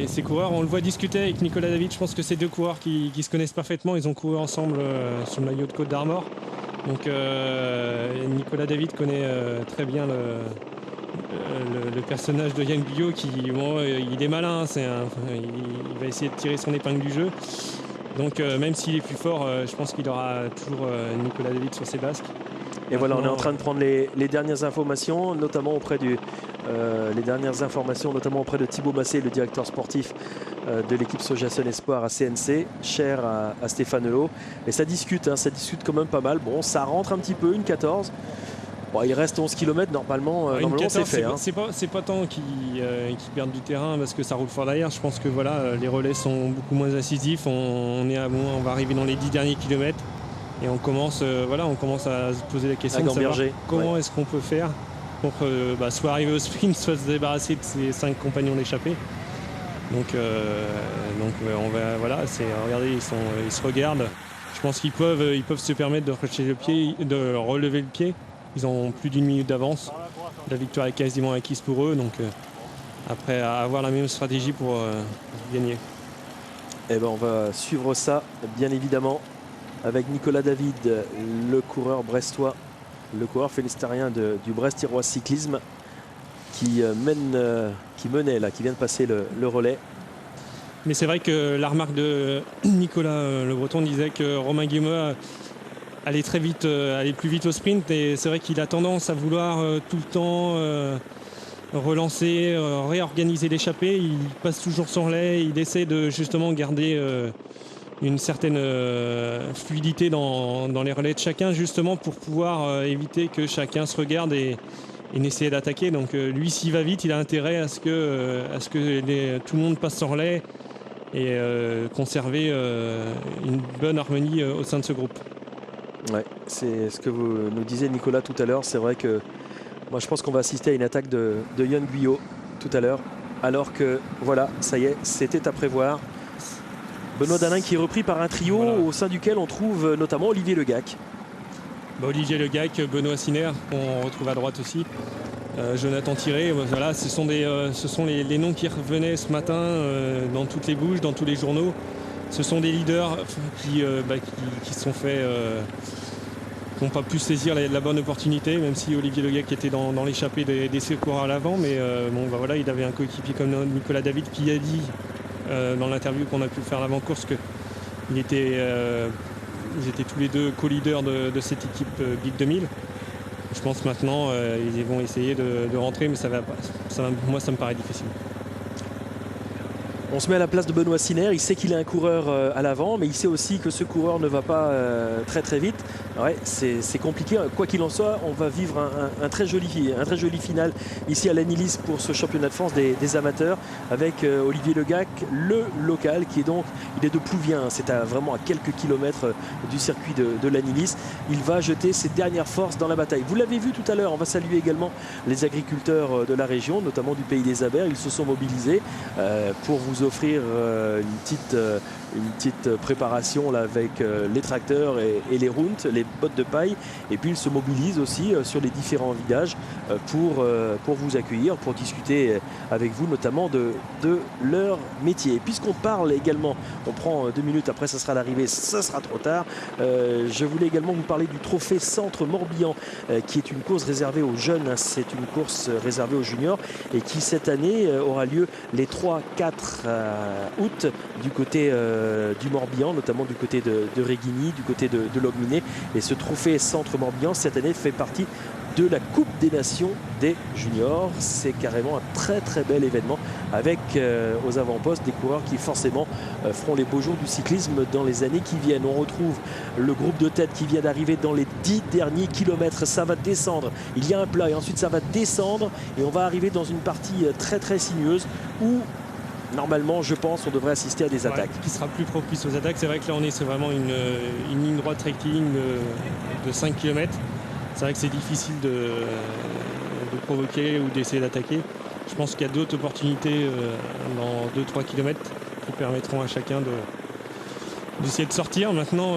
ces coureurs. On le voit discuter avec Nicolas David, je pense que c'est deux coureurs qui se connaissent parfaitement, ils ont couru ensemble sur le maillot de Côte d'Armor. Donc Nicolas David connaît très bien le personnage de Yann Guyot qui, il est malin, il va essayer de tirer son épingle du jeu. Donc même s'il est plus fort, je pense qu'il aura toujours Nicolas David sur ses basques. Et voilà, on est en train de prendre les dernières informations, notamment auprès de Thibaut Massé, le directeur sportif de l'équipe Sojason Espoir à CNC, cher à Stéphane Hulot. Et ça discute quand même pas mal. Bon, ça rentre un petit peu, une 14. Bon, il reste 11 km, normalement c'est fait. C'est pas tant qu'ils perdent du terrain parce que ça roule fort derrière. Je pense que voilà, les relais sont beaucoup moins incisifs. On va arriver dans les 10 derniers kilomètres et on commence à se poser la question de savoir comment est-ce qu'on peut faire pour soit arriver au sprint, soit se débarrasser de ses 5 compagnons d'échappée. Donc regardez, ils se regardent. Je pense qu'ils peuvent se permettre de relever le pied. Ils ont plus d'une minute d'avance. La victoire est quasiment acquise pour eux. Donc après, avoir la même stratégie pour gagner. Eh ben, on va suivre ça, bien évidemment, avec Nicolas David, le coureur brestois, le coureur philistérien du Brest-Iroise Cyclisme, qui vient de passer le relais. Mais c'est vrai que la remarque de Nicolas Le Breton disait que Romain Guillemois aller plus vite au sprint, et c'est vrai qu'il a tendance à vouloir tout le temps relancer, réorganiser l'échappée. Il passe toujours son relais, il essaie de justement garder une certaine fluidité dans les relais de chacun, justement pour pouvoir éviter que chacun se regarde et n'essaie d'attaquer. Donc lui, s'il va vite, il a intérêt à ce que tout le monde passe son relais et conserver une bonne harmonie au sein de ce groupe. Ouais, c'est ce que vous nous disiez Nicolas tout à l'heure. C'est vrai que moi je pense qu'on va assister à une attaque de Yann Guyot tout à l'heure, alors que voilà, ça y est, c'était à prévoir. Benoît Danin qui est repris par un trio au sein duquel on trouve notamment Olivier Legac. Olivier Legac, Benoît Sinner, qu'on retrouve à droite aussi. Jonathan Thiré, voilà, ce sont les noms qui revenaient ce matin dans toutes les bouches, dans tous les journaux. Ce sont des leaders qui sont faits, qui n'ont pas pu saisir la bonne opportunité, même si Olivier Legac était dans l'échappée des secours à l'avant. Mais voilà, il avait un coéquipier comme Nicolas David qui a dit dans l'interview qu'on a pu faire l'avant-course qu'ils étaient tous les deux co-leaders de cette équipe Big 2000. Je pense maintenant ils vont essayer de rentrer, mais moi ça me paraît difficile. On se met à la place de Benoît Sinner, il sait qu'il a un coureur à l'avant, mais il sait aussi que ce coureur ne va pas très très vite. Ouais, c'est compliqué, quoi qu'il en soit, on va vivre un très joli final ici à l'Anilis pour ce championnat de France des amateurs avec Olivier Legac, le local qui est donc, il est de Plouvien, c'est vraiment à quelques kilomètres du circuit de l'Anilis. Il va jeter ses dernières forces dans la bataille. Vous l'avez vu tout à l'heure, on va saluer également les agriculteurs de la région, notamment du Pays des Abers. Ils se sont mobilisés pour vous offrir une petite préparation là, avec les tracteurs et les rounds, les bottes de paille, et puis ils se mobilisent aussi sur les différents villages pour vous accueillir, pour discuter avec vous notamment de leur métier. Et puisqu'on parle également, on prend 2 minutes, après ça sera l'arrivée, ça sera trop tard, je voulais également vous parler du trophée Centre Morbihan qui est une course réservée aux jeunes, c'est une course réservée aux juniors et qui cette année aura lieu les 3-4 août du côté du Morbihan, notamment du côté de Régigny, du côté de Logminé. Et ce trophée Centre Morbihan cette année fait partie de la Coupe des Nations des juniors. C'est carrément un très très bel événement avec aux avant-postes des coureurs qui forcément feront les beaux jours du cyclisme dans les années qui viennent. On retrouve le groupe de tête qui vient d'arriver dans les 10 derniers kilomètres. Ça va descendre, il y a un plat et ensuite ça va descendre et on va arriver dans une partie très très sinueuse où normalement, je pense, on devrait assister à des attaques. Qui sera plus propice aux attaques. C'est vrai que là, c'est vraiment une ligne droite rectiligne de 5 km. C'est vrai que c'est difficile de provoquer ou d'essayer d'attaquer. Je pense qu'il y a d'autres opportunités dans 2-3 km qui permettront à chacun d'essayer de sortir. Maintenant,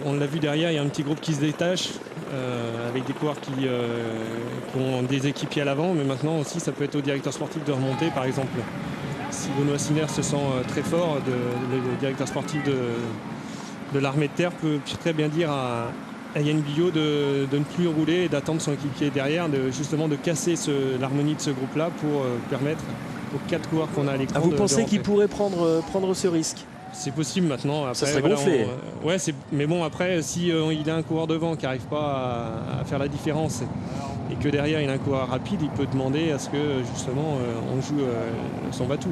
on l'a vu derrière, il y a un petit groupe qui se détache avec des coureurs qui ont des équipiers à l'avant. Mais maintenant aussi, ça peut être au directeur sportif de remonter, par exemple. Si Benoît Sinner se sent très fort, le directeur sportif de l'armée de terre peut très bien dire à Yann Guyot de ne plus rouler et d'attendre son équipier derrière, justement de casser l'harmonie de ce groupe-là pour permettre aux 4 coureurs qu'on a à l'écran. Vous pensez qu'il pourrait prendre ce risque? C'est possible maintenant. Après, ça serait gonflé. Mais bon, après, si il a un coureur devant qui n'arrive pas à faire la différence et que derrière il a un coureur rapide, il peut demander à ce que justement on joue son batou.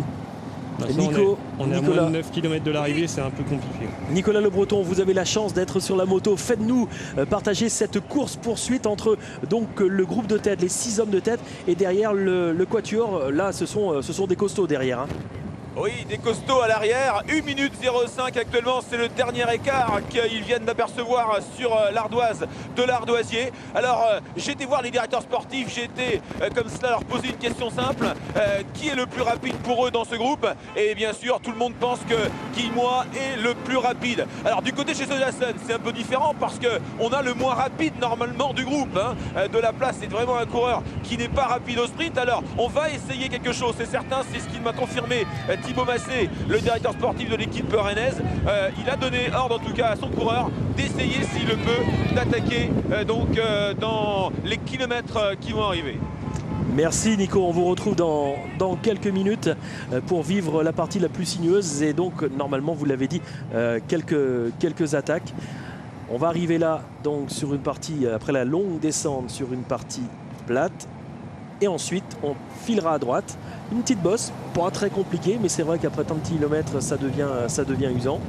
Maintenant, on est à moins de 9 km de l'arrivée, c'est un peu compliqué. Nicolas Le Breton, vous avez la chance d'être sur la moto. Faites-nous partager cette course-poursuite entre donc, le groupe de tête, les 6 hommes de tête, et derrière le quatuor. Là, ce sont des costauds derrière. Hein. Oui, des costauds à l'arrière, 1 minute 05 actuellement, c'est le dernier écart qu'ils viennent d'apercevoir sur l'ardoise de l'ardoisier. Alors, j'ai été voir les directeurs sportifs, j'ai été comme cela leur poser une question simple. Qui est le plus rapide pour eux dans ce groupe? Et bien sûr, tout le monde pense que Guy Moy est le plus rapide. Alors, du côté chez Sojason, c'est un peu différent parce qu'on a le moins rapide normalement du groupe. De la place, c'est vraiment un coureur qui n'est pas rapide au sprint. Alors, on va essayer quelque chose, c'est certain, c'est ce qu'il m'a confirmé Thibaut Massé, le directeur sportif de l'équipe rennaise. Il a donné ordre en tout cas à son coureur d'essayer s'il le peut d'attaquer dans les kilomètres qui vont arriver. Merci Nico, on vous retrouve dans quelques minutes pour vivre la partie la plus sinueuse et donc normalement vous l'avez dit quelques attaques. On va arriver là donc sur une partie, après la longue descente, sur une partie plate et ensuite on filera à droite. Une petite bosse, pas très compliqué, mais c'est vrai qu'après tant de kilomètres, ça devient usant.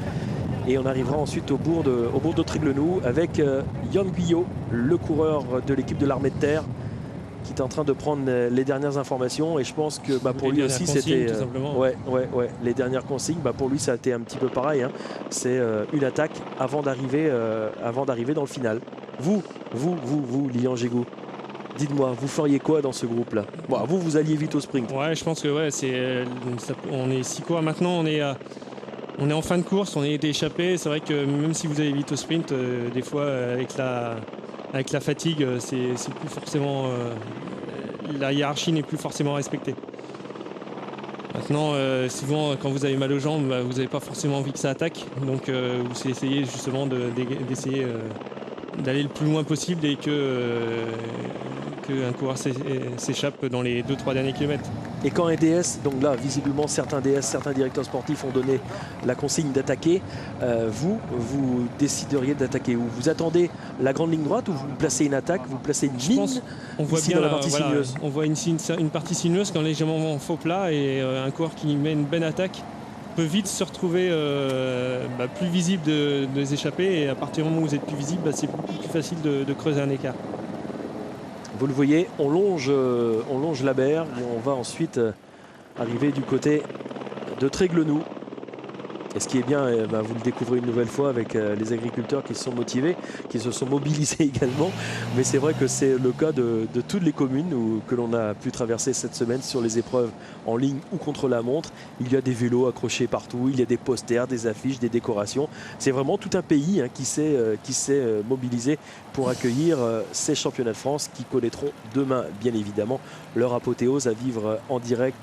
Et on arrivera ensuite au bourg de Tréglenoux avec Yann Guyot, le coureur de l'équipe de l'Armée de Terre, qui est en train de prendre les dernières informations. Et je pense que pour lui aussi c'était les dernières consignes. Pour lui ça a été un petit peu pareil, hein. C'est une attaque avant d'arriver dans le final. Vous Lilian Gégou, dites-moi, vous feriez quoi dans ce groupe là? Vous alliez vite au sprint. Ouais, je pense que on est 6 coureurs maintenant, on est en fin de course, on est échappé. C'est vrai que même si vous allez vite au sprint, des fois avec la fatigue, c'est plus forcément la hiérarchie n'est plus forcément respectée. Maintenant, souvent quand vous avez mal aux jambes, vous n'avez pas forcément envie que ça attaque, donc vous essayez justement d'essayer d'aller le plus loin possible et qu'un coureur s'échappe dans les 2-3 derniers kilomètres. Et quand un DS, donc là visiblement certains DS, certains directeurs sportifs ont donné la consigne d'attaquer, vous décideriez d'attaquer où? Vous attendez la grande ligne droite ou vous placez une attaque, vous placez une ligne? On voit bien la partie sinueuse. On voit une partie sinueuse quand légèrement en faux plat, et un coureur qui met une bonne attaque peut vite se retrouver plus visible des échappées, et à partir du moment où vous êtes plus visible, c'est beaucoup plus facile de creuser un écart. Vous le voyez, on longe la berre et on va ensuite arriver du côté de Tréglenoux. Et ce qui est bien, vous le découvrez une nouvelle fois avec les agriculteurs qui se sont motivés, qui se sont mobilisés également. Mais c'est vrai que c'est le cas de toutes les communes que l'on a pu traverser cette semaine sur les épreuves en ligne ou contre la montre. Il y a des vélos accrochés partout, il y a des posters, des affiches, des décorations. C'est vraiment tout un pays qui s'est mobilisé pour accueillir ces championnats de France qui connaîtront demain, bien évidemment, leur apothéose à vivre en direct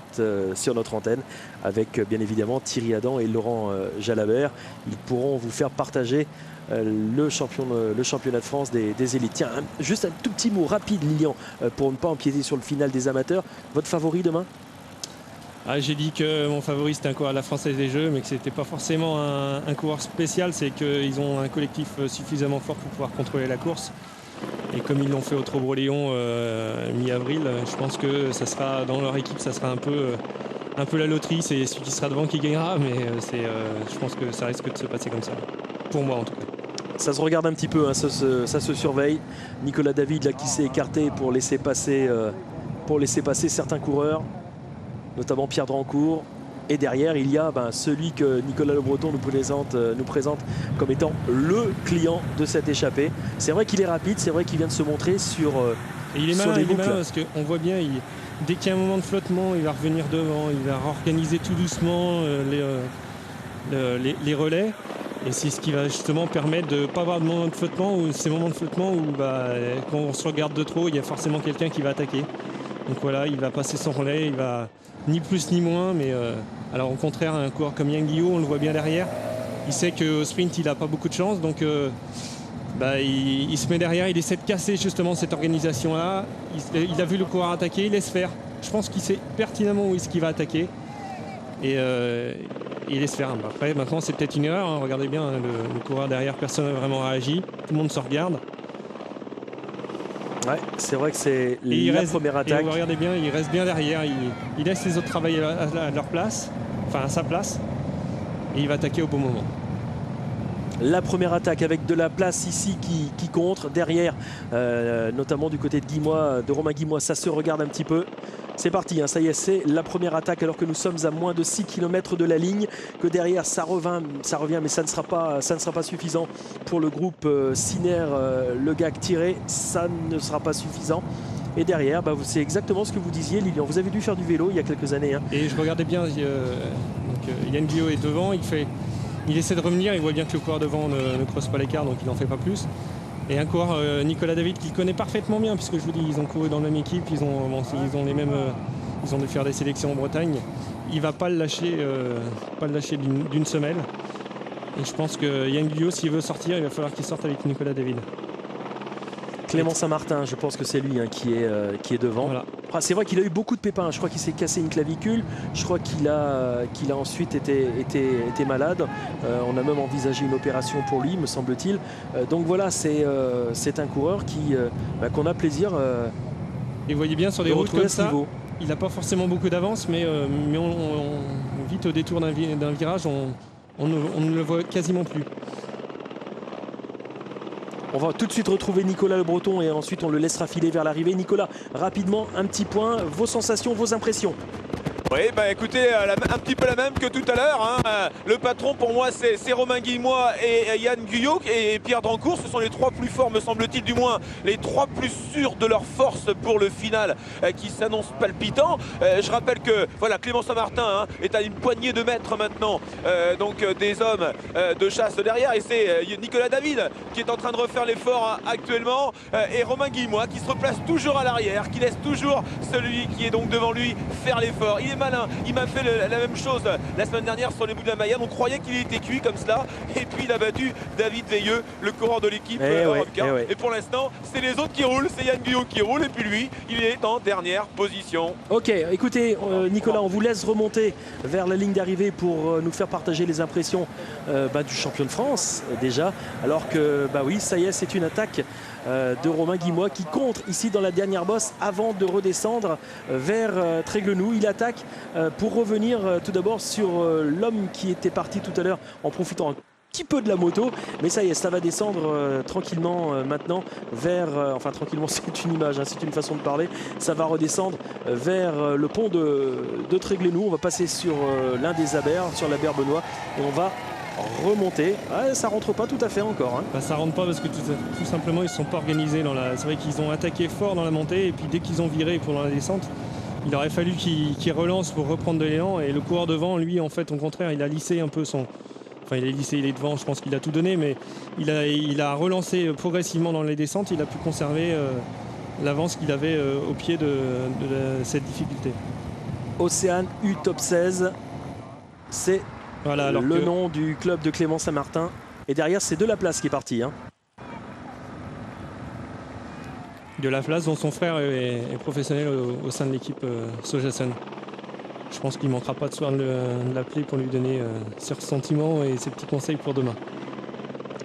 sur notre antenne avec bien évidemment Thierry Adam et Laurent Jalabert. Ils pourront vous faire partager le championnat de France des élites. Tiens, juste un tout petit mot rapide, Lilian, pour ne pas empiéter sur le final des amateurs. Votre favori demain? J'ai dit que mon favori c'était un coureur à la Française des Jeux, mais que c'était pas forcément un coureur spécial, c'est qu'ils ont un collectif suffisamment fort pour pouvoir contrôler la course. Et comme ils l'ont fait au Trobreléon mi-avril, je pense que ça sera dans leur équipe, ça sera un peu la loterie. C'est celui qui sera devant qui gagnera, mais je pense que ça risque de se passer comme ça. Pour moi en tout cas. Ça se regarde un petit peu, hein, ça se surveille. Nicolas David là, qui s'est écarté pour laisser passer certains coureurs, notamment Pierre Drancourt. Et derrière, il y a celui que Nicolas Le Breton nous présente comme étant le client de cette échappée. C'est vrai qu'il est rapide, c'est vrai qu'il vient de se montrer sur et il est malin, parce qu'on voit bien, dès qu'il y a un moment de flottement, il va revenir devant, il va organiser tout doucement les relais. Et c'est ce qui va justement permettre de ne pas avoir de moments de flottement, ou ces moments de flottement où quand on se regarde de trop, il y a forcément quelqu'un qui va attaquer. Donc voilà, il va passer son relais, il va ni plus ni moins, mais alors au contraire, un coureur comme Yann Guyot, on le voit bien derrière, il sait qu'au sprint il n'a pas beaucoup de chance, donc il se met derrière, il essaie de casser justement cette organisation là. Il a vu le coureur attaquer, il laisse faire. Je pense qu'il sait pertinemment où est-ce qu'il va attaquer, et il laisse faire. Après maintenant c'est peut-être une erreur, hein. Regardez bien, le coureur derrière, personne n'a vraiment réagi, tout le monde se regarde. Ouais, c'est vrai que c'est la première attaque. Et vous regardez bien, il reste bien derrière, il laisse les autres travailler à leur place, enfin à sa place, et il va attaquer au bon moment. La première attaque avec de la place ici qui contre. Derrière, notamment du côté de Romain Guimois, ça se regarde un petit peu. C'est parti, hein, ça y est, c'est la première attaque alors que nous sommes à moins de 6 km de la ligne. Que derrière, ça revient, mais ça ne sera pas suffisant pour le groupe Siner, Le Gag tiré. Ça ne sera pas suffisant. Et derrière, c'est exactement ce que vous disiez, Lilian. Vous avez dû faire du vélo il y a quelques années. Hein. Et je regardais bien, Yann Guyot est devant, il essaie de revenir, il voit bien que le coureur devant ne creuse pas l'écart, donc il n'en fait pas plus. Et un coureur, Nicolas David, qu'il connaît parfaitement bien, puisque je vous dis, ils ont couru dans la même équipe, ils ont dû faire des sélections en Bretagne. Il ne va pas le lâcher, d'une semelle. Et je pense que Yann Guyot, s'il veut sortir, il va falloir qu'il sorte avec Nicolas David. Clément Saint-Martin, je pense que c'est lui qui est devant. Voilà. C'est vrai qu'il a eu beaucoup de pépins. Je crois qu'il s'est cassé une clavicule. Je crois qu'il a ensuite été malade. On a même envisagé une opération pour lui, me semble-t-il. Donc voilà, c'est un coureur qu'on a plaisir. Et vous voyez bien sur des routes comme ça, il n'a pas forcément beaucoup d'avance, mais vite au détour d'un virage, on ne le voit quasiment plus. On va tout de suite retrouver Nicolas Le Breton et ensuite on le laissera filer vers l'arrivée. Nicolas, rapidement, un petit point, vos sensations, vos impressions. Oui, bah écoutez, un petit peu la même que tout à l'heure. Hein. Le patron pour moi c'est Romain Guillemois et Yann Guyot et Pierre Drancourt. Ce sont les 3 plus forts, me semble-t-il, du moins les 3 plus sûrs de leur force pour le final qui s'annonce palpitant. Je rappelle que voilà, Clément Saint-Martin est à une poignée de mètres maintenant donc des hommes de chasse derrière, et c'est Nicolas David qui est en train de refaire l'effort actuellement, et Romain Guillemois qui se replace toujours à l'arrière, qui laisse toujours celui qui est donc devant lui faire l'effort. Il est malin, il m'a fait la même chose la semaine dernière sur les bouts de la Mayenne. On croyait qu'il était cuit comme cela, et puis il a battu David Veilleux, le coureur de l'équipe Europcar. Et pour l'instant, c'est les autres qui roulent, c'est Yann Guyot qui roule, et puis lui, il est en dernière position. Ok, écoutez Nicolas, on vous laisse remonter vers la ligne d'arrivée pour nous faire partager les impressions du champion de France déjà, alors que oui, ça y est, c'est une attaque de Romain Guillemois qui contre ici dans la dernière bosse avant de redescendre vers Tréguenoux. Il attaque pour revenir tout d'abord sur l'homme qui était parti tout à l'heure en profitant un petit peu de la moto, mais ça y est, ça va descendre tranquillement maintenant vers, enfin tranquillement c'est une image, c'est une façon de parler, ça va redescendre vers le pont de Tréguenoux. On va passer sur l'un des abers, sur l'abert Benoît, et on va remonter. Ça rentre pas tout à fait encore. Ça rentre pas parce que tout simplement ils ne sont pas organisés dans la. C'est vrai qu'ils ont attaqué fort dans la montée, et puis dès qu'ils ont viré pendant la descente, il aurait fallu qu'ils relancent pour reprendre de l'élan, et le coureur devant, lui, en fait, au contraire, il a lissé un peu son. Enfin, il est devant, je pense qu'il a tout donné, mais il a relancé progressivement dans les descentes. Il a pu conserver l'avance qu'il avait au pied de cette difficulté. Océane U Top 16, c'est voilà, le nom du club de Clément Saint-Martin. Et derrière, c'est De La Place qui est parti. De La Place, dont son frère est professionnel au sein de l'équipe Sojasun. Je pense qu'il ne manquera pas de soir de l'appeler pour lui donner ses ressentiments et ses petits conseils pour demain.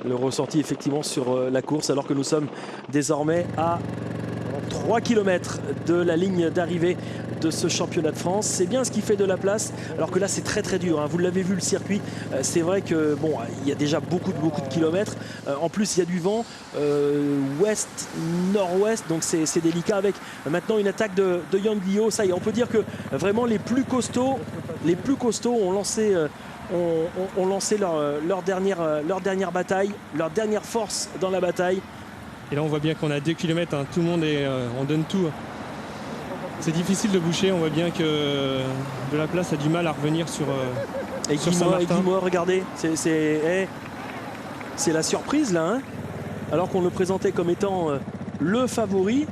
Le ressenti effectivement sur la course, alors que nous sommes désormais à 3 km de la ligne d'arrivée de ce championnat de France. C'est bien ce qui fait De La Place, alors que là c'est très très dur. Vous l'avez vu, le circuit, c'est vrai que bon, il y a déjà beaucoup de kilomètres. En plus il y a du vent ouest, nord-ouest, donc c'est délicat, avec maintenant une attaque de Yann Guyot. Ça y est, on peut dire que vraiment les plus costauds ont lancé leur dernière bataille, leur dernière force dans la bataille. Et là on voit bien qu'on a 2 km, tout le monde on donne tout. C'est difficile de boucher, on voit bien que De La Place a du mal à revenir sur Saint-Martin. Et Guillemois, regardez, c'est la surprise là, alors qu'on le présentait comme étant le favori.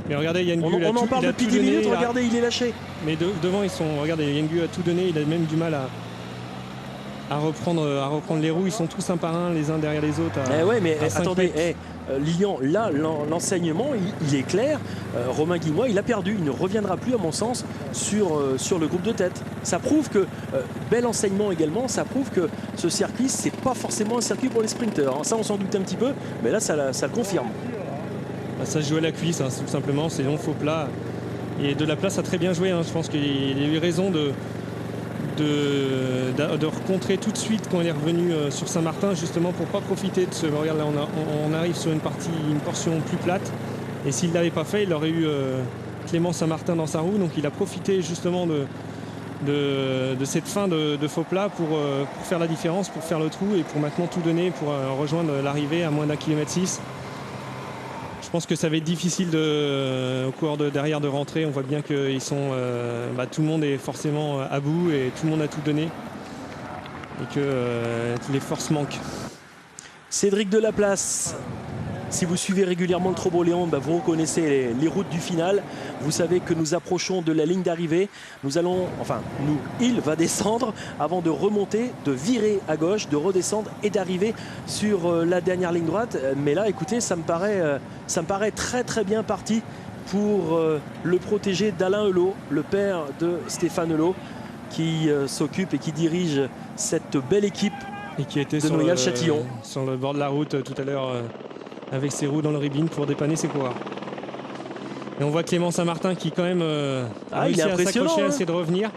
Mais regardez, Yann Guyot, on en parle depuis 10 minutes, regardez, il est lâché. Mais devant, regardez, Yann Guyot a tout donné, il a même du mal à reprendre les roues. Ils sont tous un par un, les uns derrière les autres. Attendez, Lilian, là l'enseignement il est clair. Romain Guillemois, il a perdu, il ne reviendra plus à mon sens sur le groupe de tête. Ça prouve que, bel enseignement également, ça prouve que ce circuit c'est pas forcément un circuit pour les sprinteurs. Ça on s'en doutait un petit peu, mais là ça le confirme. Ça se joue à la cuisse, tout simplement, c'est long faux plat. Et De La Place a très bien joué, je pense qu'il a eu raison de recontrer tout de suite quand il est revenu sur Saint-Martin, justement pour pas profiter de ce. Regarde là, on arrive sur une portion plus plate, et s'il ne l'avait pas fait, il aurait eu Clément Saint-Martin dans sa roue. Donc il a profité justement de cette fin de faux plat pour faire la différence, pour faire le trou et pour maintenant tout donner pour rejoindre l'arrivée à moins d'1,6 km. Je pense que ça va être difficile au cours derrière de rentrer. On voit bien que tout le monde est forcément à bout et tout le monde a tout donné et que les forces manquent. Cédric De La Place, si vous suivez régulièrement le Trobo-Léon, vous reconnaissez les routes du final. Vous savez que nous approchons de la ligne d'arrivée. Il va descendre avant de remonter, de virer à gauche, de redescendre et d'arriver sur la dernière ligne droite. Mais là, écoutez, ça me paraît très très bien parti pour le protégé d'Alain Helot, le père de Stéphane Helot, qui s'occupe et qui dirige cette belle équipe et qui était de Noyal-Châtillon. Sur le bord de la route tout à l'heure avec ses roues dans le ribbing pour dépanner ses coureurs. Et on voit Clément Saint-Martin qui quand même a réussi à s'accrocher, à essayer de revenir.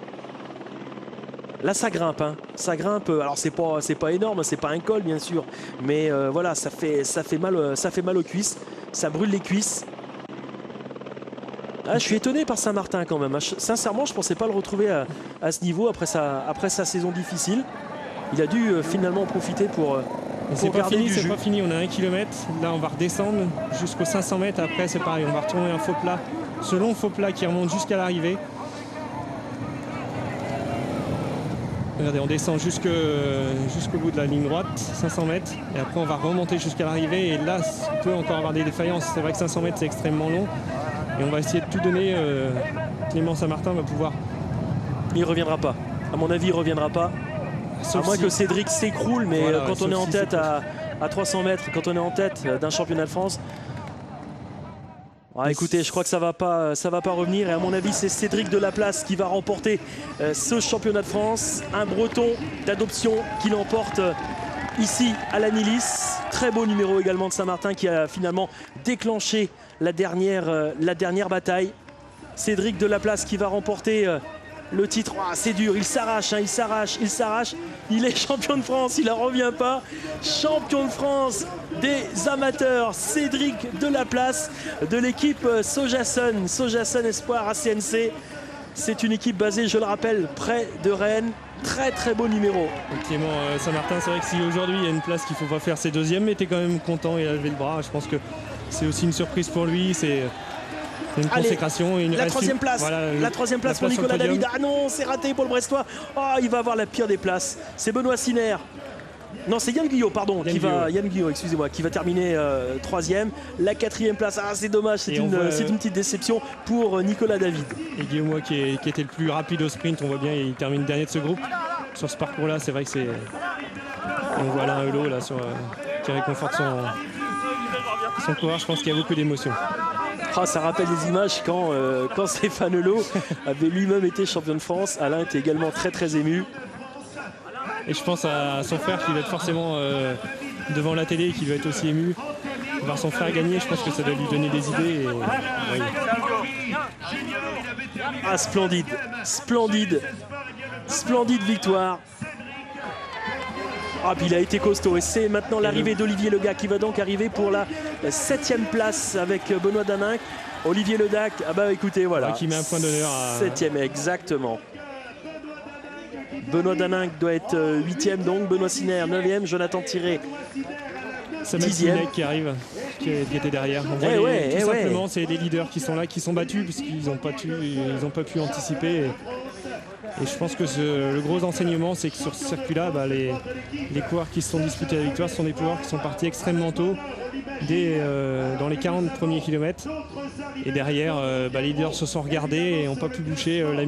Là ça grimpe, hein. Ça grimpe. Alors c'est pas énorme, c'est pas un col bien sûr, mais voilà, ça fait mal aux cuisses, ça brûle les cuisses. Ah, je suis étonné par Saint-Martin quand même. Sincèrement, je pensais pas le retrouver à ce niveau après sa saison difficile. Il a dû finalement en profiter pour c'est pas garder fini, du c'est jus. pas fini. On a 1 km. Là, on va redescendre jusqu'aux 500 mètres. Après, c'est pareil. On va retourner un faux plat. Ce long faux plat qui remonte jusqu'à l'arrivée. Regardez, on descend jusqu'au bout de la ligne droite, 500 mètres. Et après, on va remonter jusqu'à l'arrivée. Et là, on peut encore avoir des défaillances. C'est vrai que 500 mètres, c'est extrêmement long. Et on va essayer de tout donner. Clément Saint-Martin va pouvoir. Il ne reviendra pas. À mon avis, il ne reviendra pas. À moins que Cédric s'écroule, mais voilà, quand on est en tête à 300 mètres, quand on est en tête d'un championnat de France, écoutez, je crois que ça va pas revenir. Et à mon avis, c'est Cédric Delaplace qui va remporter ce championnat de France. Un Breton d'adoption qui l'emporte ici à l'Anilis. Très beau numéro également de Saint-Martin qui a finalement déclenché la dernière bataille. Cédric Delaplace qui va remporter le titre. C'est dur, il s'arrache, il s'arrache. Il est champion de France, il n'en revient pas. Champion de France des amateurs, Cédric Delaplace de l'équipe Sojasun Espoir ACNC. C'est une équipe basée, je le rappelle, près de Rennes. Très très beau numéro. Clément Saint-Martin, c'est vrai que si aujourd'hui il y a une place qu'il ne faut pas faire, c'est deuxième, mais tu es quand même content et a levé le bras. Je pense que c'est aussi une surprise pour lui. C'est une consécration. La troisième place, voilà, la troisième place pour Nicolas David. Ah non, c'est raté pour le Brestois. Il va avoir la pire des places. C'est Benoît Sinner. Non, c'est Yann Guyot, pardon, Yann Guyot, excusez-moi, qui va terminer troisième. La quatrième place, c'est dommage, c'est une petite déception pour Nicolas David. Et Guillaume qui était le plus rapide au sprint, on voit bien, il termine dernier de ce groupe. Sur ce parcours-là, c'est vrai que c'est... On voit là un Hulot là, qui réconforte son coureur. Je pense qu'il y a beaucoup d'émotions. Ça rappelle des images quand Stéphane Hulot avait lui-même été champion de France. Alain était également très très ému. Et je pense à son frère qui va être forcément devant la télé et qui va être aussi ému. Voir son frère gagner, je pense que ça doit lui donner des idées. Splendide victoire. Puis il a été costaud et c'est maintenant l'arrivée d'Olivier Ledac qui va donc arriver pour la 7e place avec Benoît Daninck. Olivier Ledac, écoutez, voilà. Qui met un point d'honneur à... 7e, exactement. Benoît Daninck doit être 8e donc, Benoît Sinner 9e, Jonathan Thiré 10e. qui arrive, qui était derrière. On voit tout simplement, c'est des leaders qui sont là, qui sont battus puisqu'ils n'ont pas pu anticiper. Et je pense que le gros enseignement, c'est que sur ce circuit-là, les coureurs qui se sont disputés la victoire sont des coureurs qui sont partis extrêmement tôt, dans les 40 premiers kilomètres. Et derrière, les leaders se sont regardés et n'ont pas pu boucher la minute.